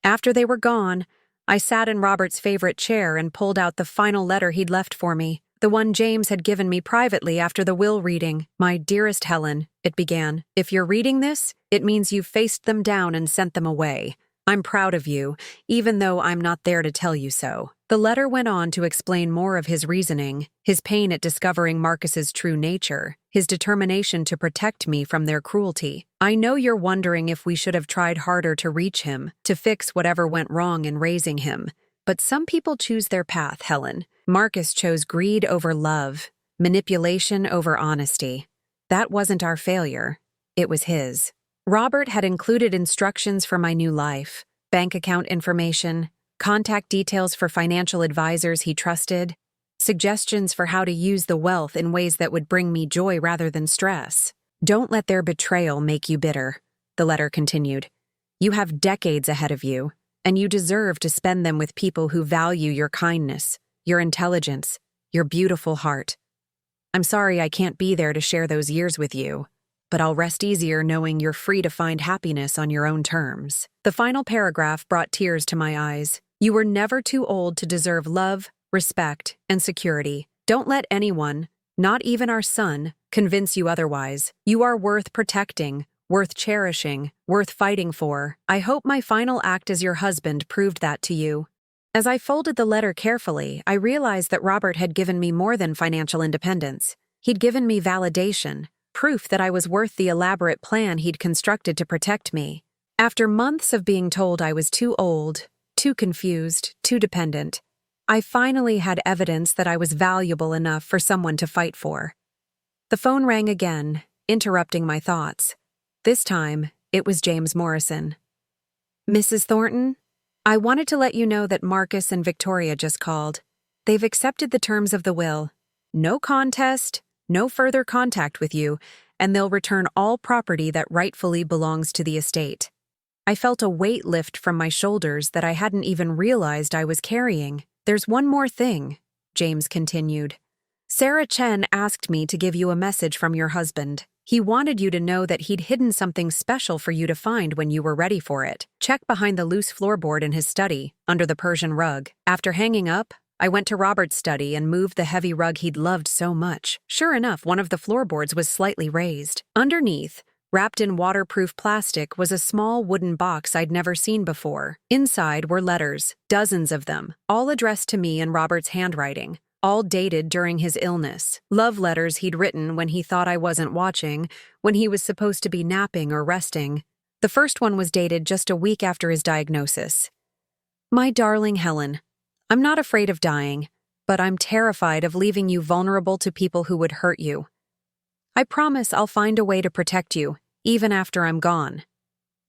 After they were gone, I sat in Robert's favorite chair and pulled out the final letter he'd left for me, the one James had given me privately after the will reading. "My dearest Helen," it began, "if you're reading this, it means you've faced them down and sent them away. I'm proud of you, even though I'm not there to tell you so." The letter went on to explain more of his reasoning, his pain at discovering Marcus's true nature, his determination to protect me from their cruelty. "I know you're wondering if we should have tried harder to reach him, to fix whatever went wrong in raising him. But some people choose their path, Helen. Marcus chose greed over love, manipulation over honesty. That wasn't our failure. It was his." Robert had included instructions for my new life, bank account information, contact details for financial advisors he trusted, suggestions for how to use the wealth in ways that would bring me joy rather than stress. "Don't let their betrayal make you bitter," the letter continued. "You have decades ahead of you, and you deserve to spend them with people who value your kindness, your intelligence, your beautiful heart. I'm sorry I can't be there to share those years with you, but I'll rest easier knowing you're free to find happiness on your own terms." The final paragraph brought tears to my eyes. "You were never too old to deserve love, respect, and security. Don't let anyone, not even our son, convince you otherwise. You are worth protecting, worth cherishing, worth fighting for. I hope my final act as your husband proved that to you." As I folded the letter carefully, I realized that Robert had given me more than financial independence. He'd given me validation, proof that I was worth the elaborate plan he'd constructed to protect me. After months of being told I was too old, too confused, too dependent, I finally had evidence that I was valuable enough for someone to fight for. The phone rang again, interrupting my thoughts. This time, it was James Morrison. "Mrs. Thornton, I wanted to let you know that Marcus and Victoria just called. They've accepted the terms of the will. No contest, no further contact with you, and they'll return all property that rightfully belongs to the estate." I felt a weight lift from my shoulders that I hadn't even realized I was carrying. "There's one more thing," James continued. "Sarah Chen asked me to give you a message from your husband. He wanted you to know that he'd hidden something special for you to find when you were ready for it. Check behind the loose floorboard in his study, under the Persian rug." After hanging up, I went to Robert's study and moved the heavy rug he'd loved so much. Sure enough, one of the floorboards was slightly raised. Underneath, wrapped in waterproof plastic, was a small wooden box I'd never seen before. Inside were letters, dozens of them, all addressed to me in Robert's handwriting, all dated during his illness. Love letters he'd written when he thought I wasn't watching, when he was supposed to be napping or resting. The first one was dated just a week after his diagnosis. "My darling Helen, I'm not afraid of dying, but I'm terrified of leaving you vulnerable to people who would hurt you. I promise I'll find a way to protect you, even after I'm gone."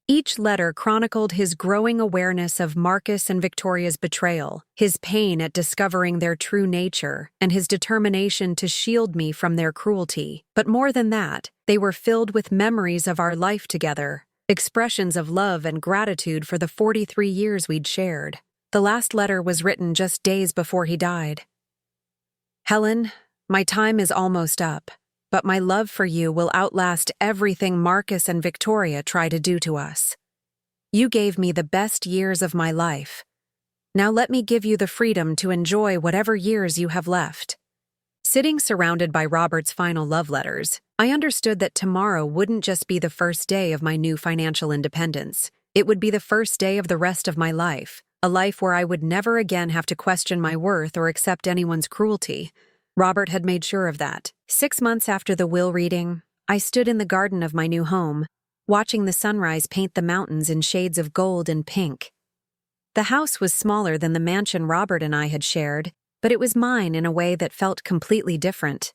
Each letter chronicled his growing awareness of Marcus and Victoria's betrayal, his pain at discovering their true nature, and his determination to shield me from their cruelty. But more than that, they were filled with memories of our life together, expressions of love and gratitude for the 43 years we'd shared. The last letter was written just days before he died. "Helen, my time is almost up, but my love for you will outlast everything Marcus and Victoria try to do to us. You gave me the best years of my life. Now let me give you the freedom to enjoy whatever years you have left." Sitting surrounded by Robert's final love letters, I understood that tomorrow wouldn't just be the first day of my new financial independence. It would be the first day of the rest of my life, a life where I would never again have to question my worth or accept anyone's cruelty. Robert had made sure of that. 6 months after the will reading, I stood in the garden of my new home, watching the sunrise paint the mountains in shades of gold and pink. The house was smaller than the mansion Robert and I had shared, but it was mine in a way that felt completely different.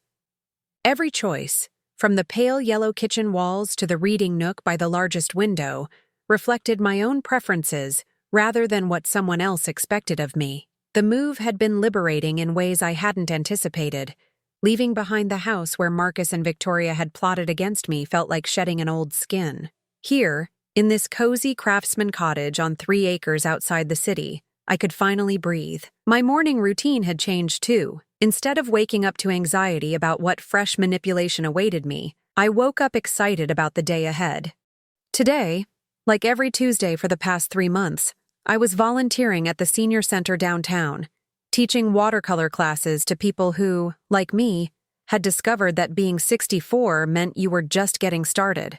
Every choice, from the pale yellow kitchen walls to the reading nook by the largest window, reflected my own preferences rather than what someone else expected of me. The move had been liberating in ways I hadn't anticipated. Leaving behind the house where Marcus and Victoria had plotted against me felt like shedding an old skin. Here, in this cozy craftsman cottage on 3 acres outside the city, I could finally breathe. My morning routine had changed too. Instead of waking up to anxiety about what fresh manipulation awaited me, I woke up excited about the day ahead. Today, like every Tuesday for the past 3 months, I was volunteering at the senior center downtown, teaching watercolor classes to people who, like me, had discovered that being 64 meant you were just getting started.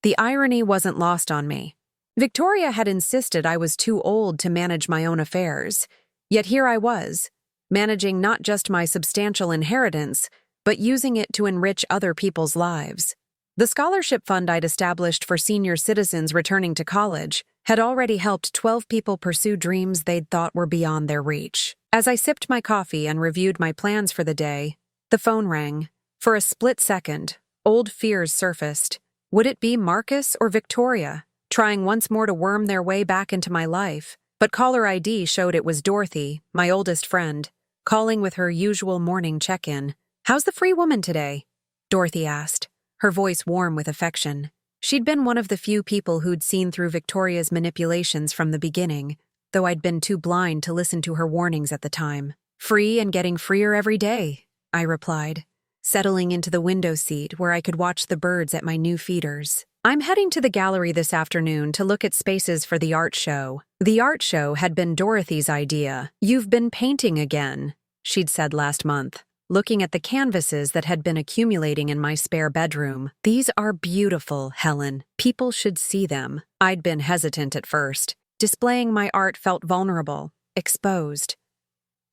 The irony wasn't lost on me. Victoria had insisted I was too old to manage my own affairs, yet here I was, managing not just my substantial inheritance, but using it to enrich other people's lives. The scholarship fund I'd established for senior citizens returning to college had already helped 12 people pursue dreams they'd thought were beyond their reach. As I sipped my coffee and reviewed my plans for the day, the phone rang. For a split second, old fears surfaced. Would it be Marcus or Victoria, trying once more to worm their way back into my life? But caller ID showed it was Dorothy, my oldest friend, calling with her usual morning check-in. "How's the free woman today?" Dorothy asked, her voice warm with affection. She'd been one of the few people who'd seen through Victoria's manipulations from the beginning, though I'd been too blind to listen to her warnings at the time. "Free and getting freer every day," I replied, settling into the window seat where I could watch the birds at my new feeders. "I'm heading to the gallery this afternoon to look at spaces for the art show." The art show had been Dorothy's idea. "You've been painting again," she'd said last month, looking at the canvases that had been accumulating in my spare bedroom. "These are beautiful, Helen. People should see them." I'd been hesitant at first. Displaying my art felt vulnerable, exposed.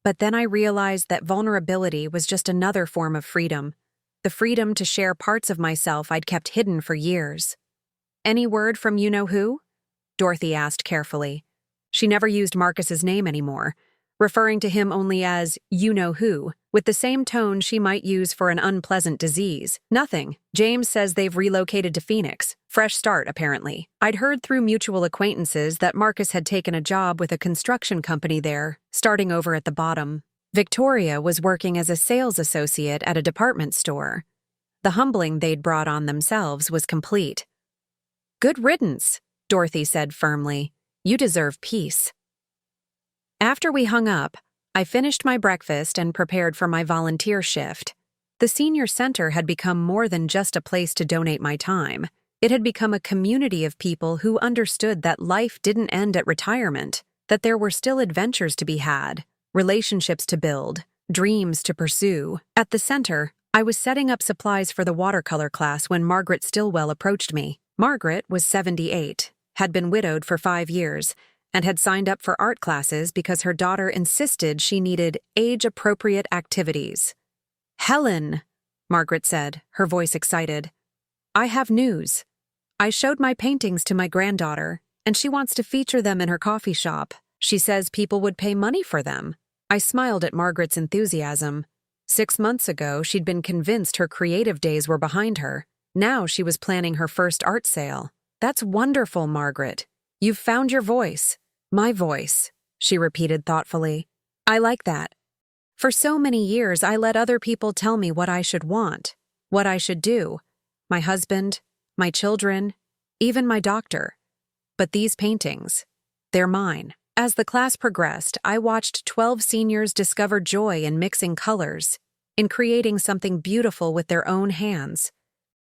But then I realized that vulnerability was just another form of freedom, the freedom to share parts of myself I'd kept hidden for years. "Any word from you-know-who?" Dorothy asked carefully. She never used Marcus's name anymore, referring to him only as you-know-who, with the same tone she might use for an unpleasant disease. "Nothing. James says they've relocated to Phoenix. Fresh start, apparently." I'd heard through mutual acquaintances that Marcus had taken a job with a construction company there, starting over at the bottom. Victoria was working as a sales associate at a department store. The humbling they'd brought on themselves was complete. "Good riddance," Dorothy said firmly. "You deserve peace." After we hung up, I finished my breakfast and prepared for my volunteer shift. The senior center had become more than just a place to donate my time. It had become a community of people who understood that life didn't end at retirement, that there were still adventures to be had, relationships to build, dreams to pursue. At the center, I was setting up supplies for the watercolor class when Margaret Stillwell approached me. Margaret was 78, had been widowed for 5 years, and had signed up for art classes because her daughter insisted she needed age-appropriate activities. "Helen," Margaret said, her voice excited, "I have news. I showed my paintings to my granddaughter, and she wants to feature them in her coffee shop. She says people would pay money for them." I smiled at Margaret's enthusiasm. 6 months ago, she'd been convinced her creative days were behind her. Now she was planning her first art sale. That's wonderful, Margaret. You've found your voice. My voice, she repeated thoughtfully. I like that. For so many years, I let other people tell me what I should want, what I should do. My husband, my children, even my doctor. But these paintings, they're mine. As the class progressed, I watched 12 seniors discover joy in mixing colors, in creating something beautiful with their own hands.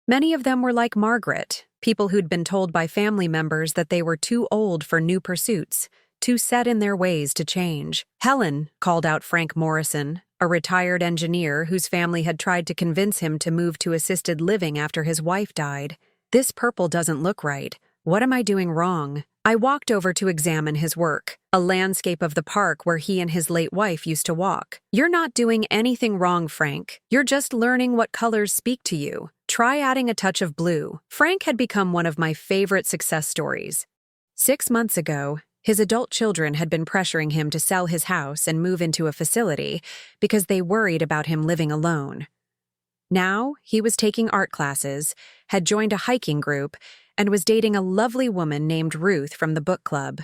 Many of them were like Margaret, people who'd been told by family members that they were too old for new pursuits, too set in their ways to change. Helen, called out Frank Morrison, a retired engineer whose family had tried to convince him to move to assisted living after his wife died. This purple doesn't look right. What am I doing wrong? I walked over to examine his work, a landscape of the park where he and his late wife used to walk. You're not doing anything wrong, Frank. You're just learning what colors speak to you. Try adding a touch of blue. Frank had become one of my favorite success stories. 6 months ago, his adult children had been pressuring him to sell his house and move into a facility because they worried about him living alone. Now, he was taking art classes, had joined a hiking group, and was dating a lovely woman named Ruth from the book club.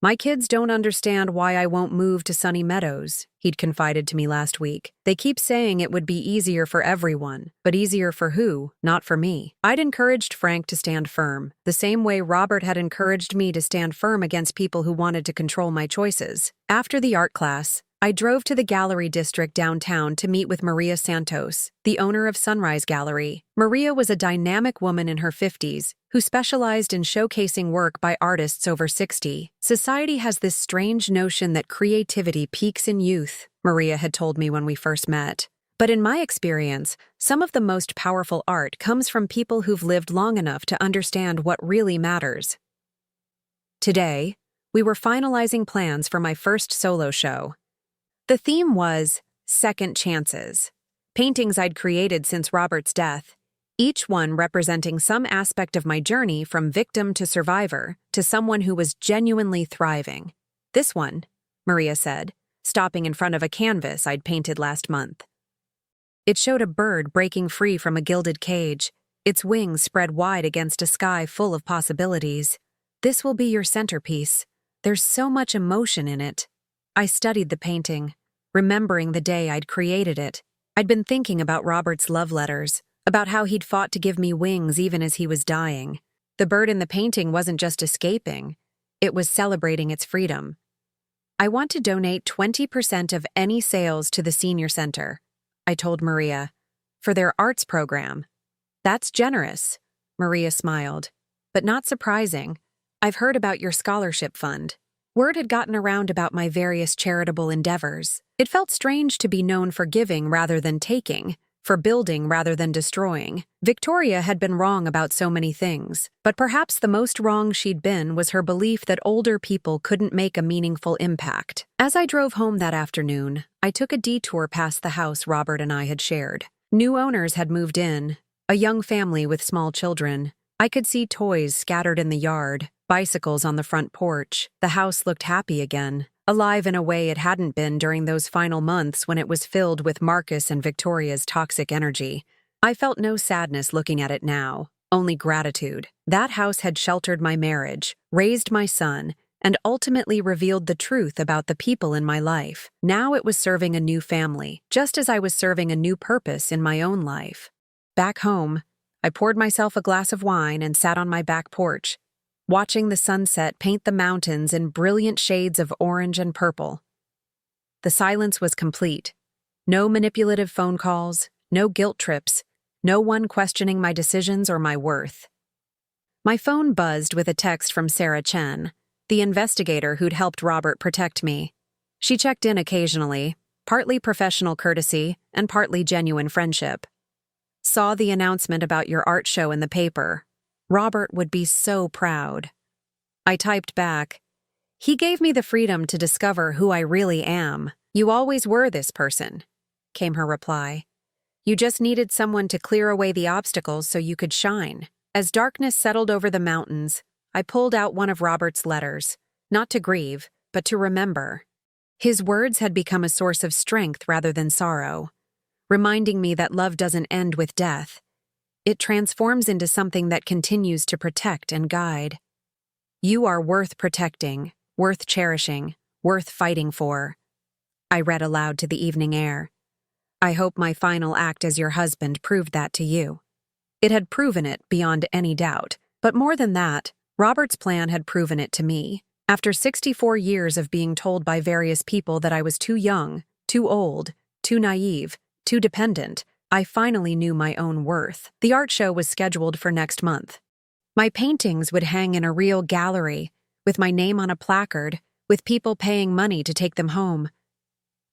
My kids don't understand why I won't move to Sunny Meadows, he'd confided to me last week. They keep saying it would be easier for everyone, but easier for who? Not for me. I'd encouraged Frank to stand firm, the same way Robert had encouraged me to stand firm against people who wanted to control my choices. After the art class, I drove to the gallery district downtown to meet with Maria Santos, the owner of Sunrise Gallery. Maria was a dynamic woman in her 50s who specialized in showcasing work by artists over 60. Society has this strange notion that creativity peaks in youth, Maria had told me when we first met. But in my experience, some of the most powerful art comes from people who've lived long enough to understand what really matters. Today, we were finalizing plans for my first solo show. The theme was Second Chances, paintings I'd created since Robert's death, each one representing some aspect of my journey from victim to survivor to someone who was genuinely thriving. This one, Maria said, stopping in front of a canvas I'd painted last month. It showed a bird breaking free from a gilded cage, its wings spread wide against a sky full of possibilities. This will be your centerpiece. There's so much emotion in it. I studied the painting, remembering the day I'd created it. I'd been thinking about Robert's love letters, about how he'd fought to give me wings even as he was dying. The bird in the painting wasn't just escaping, it was celebrating its freedom. I want to donate 20% of any sales to the senior center, I told Maria, for their arts program. That's generous, Maria smiled, but not surprising. I've heard about your scholarship fund. Word had gotten around about my various charitable endeavors. It felt strange to be known for giving rather than taking, for building rather than destroying. Victoria had been wrong about so many things, but perhaps the most wrong she'd been was her belief that older people couldn't make a meaningful impact. As I drove home that afternoon, I took a detour past the house Robert and I had shared. New owners had moved in, a young family with small children. I could see toys scattered in the yard, bicycles on the front porch. The house looked happy again, alive in a way it hadn't been during those final months when it was filled with Marcus and Victoria's toxic energy. I felt no sadness looking at it now, only gratitude. That house had sheltered my marriage, raised my son, and ultimately revealed the truth about the people in my life. Now it was serving a new family, just as I was serving a new purpose in my own life. Back home, I poured myself a glass of wine and sat on my back porch, watching the sunset paint the mountains in brilliant shades of orange and purple. The silence was complete. No manipulative phone calls, no guilt trips, no one questioning my decisions or my worth. My phone buzzed with a text from Sarah Chen, the investigator who'd helped Robert protect me. She checked in occasionally, partly professional courtesy and partly genuine friendship. Saw the announcement about your art show in the paper. Robert would be so proud. I typed back, "He gave me the freedom to discover who I really am. You always were this person," came her reply. "You just needed someone to clear away the obstacles so you could shine." As darkness settled over the mountains, I pulled out one of Robert's letters, not to grieve, but to remember. His words had become a source of strength rather than sorrow, reminding me that love doesn't end with death. It transforms into something that continues to protect and guide. You are worth protecting, worth cherishing, worth fighting for. I read aloud to the evening air. I hope my final act as your husband proved that to you. It had proven it beyond any doubt, but more than that, Robert's plan had proven it to me. After 64 years of being told by various people that I was too young, too old, too naive, too dependent, I finally knew my own worth. The art show was scheduled for next month. My paintings would hang in a real gallery, with my name on a placard, with people paying money to take them home.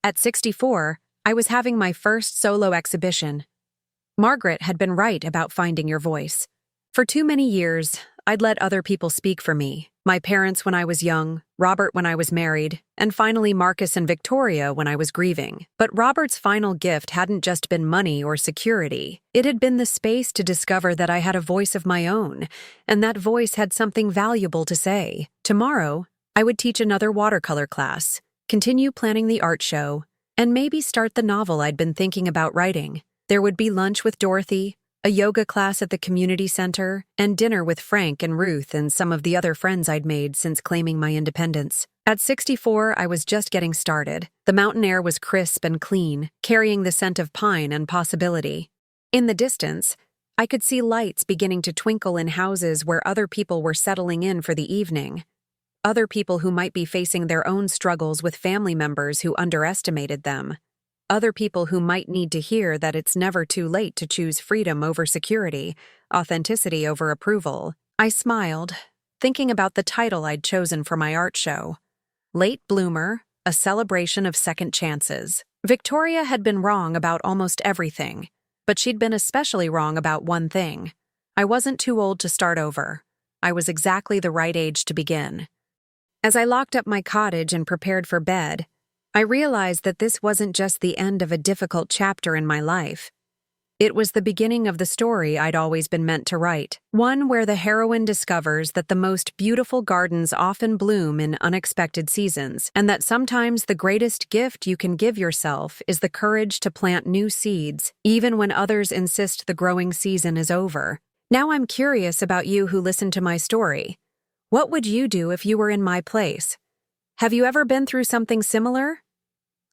At 64, I was having my first solo exhibition. Margaret had been right about finding your voice. For too many years, I'd let other people speak for me. My parents when I was young, Robert when I was married, and finally Marcus and Victoria when I was grieving. But Robert's final gift hadn't just been money or security. It had been the space to discover that I had a voice of my own, and that voice had something valuable to say. Tomorrow, I would teach another watercolor class, continue planning the art show, and maybe start the novel I'd been thinking about writing. There would be lunch with Dorothy, a yoga class at the community center, and dinner with Frank and Ruth and some of the other friends I'd made since claiming my independence. At 64, I was just getting started. The mountain air was crisp and clean, carrying the scent of pine and possibility. In the distance, I could see lights beginning to twinkle in houses where other people were settling in for the evening. Other people who might be facing their own struggles with family members who underestimated them. Other people who might need to hear that it's never too late to choose freedom over security, authenticity over approval. I smiled, thinking about the title I'd chosen for my art show. Late Bloomer, a celebration of second chances. Victoria had been wrong about almost everything, but she'd been especially wrong about one thing. I wasn't too old to start over. I was exactly the right age to begin. As I locked up my cottage and prepared for bed, I realized that this wasn't just the end of a difficult chapter in my life. It was the beginning of the story I'd always been meant to write, one where the heroine discovers that the most beautiful gardens often bloom in unexpected seasons, and that sometimes the greatest gift you can give yourself is the courage to plant new seeds, even when others insist the growing season is over. Now I'm curious about you who listened to my story. What would you do if you were in my place? Have you ever been through something similar?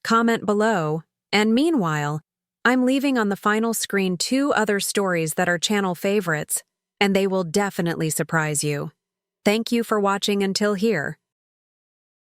Comment below, and meanwhile, I'm leaving on the final screen 2 other stories that are channel favorites, and they will definitely surprise you. Thank you for watching until here.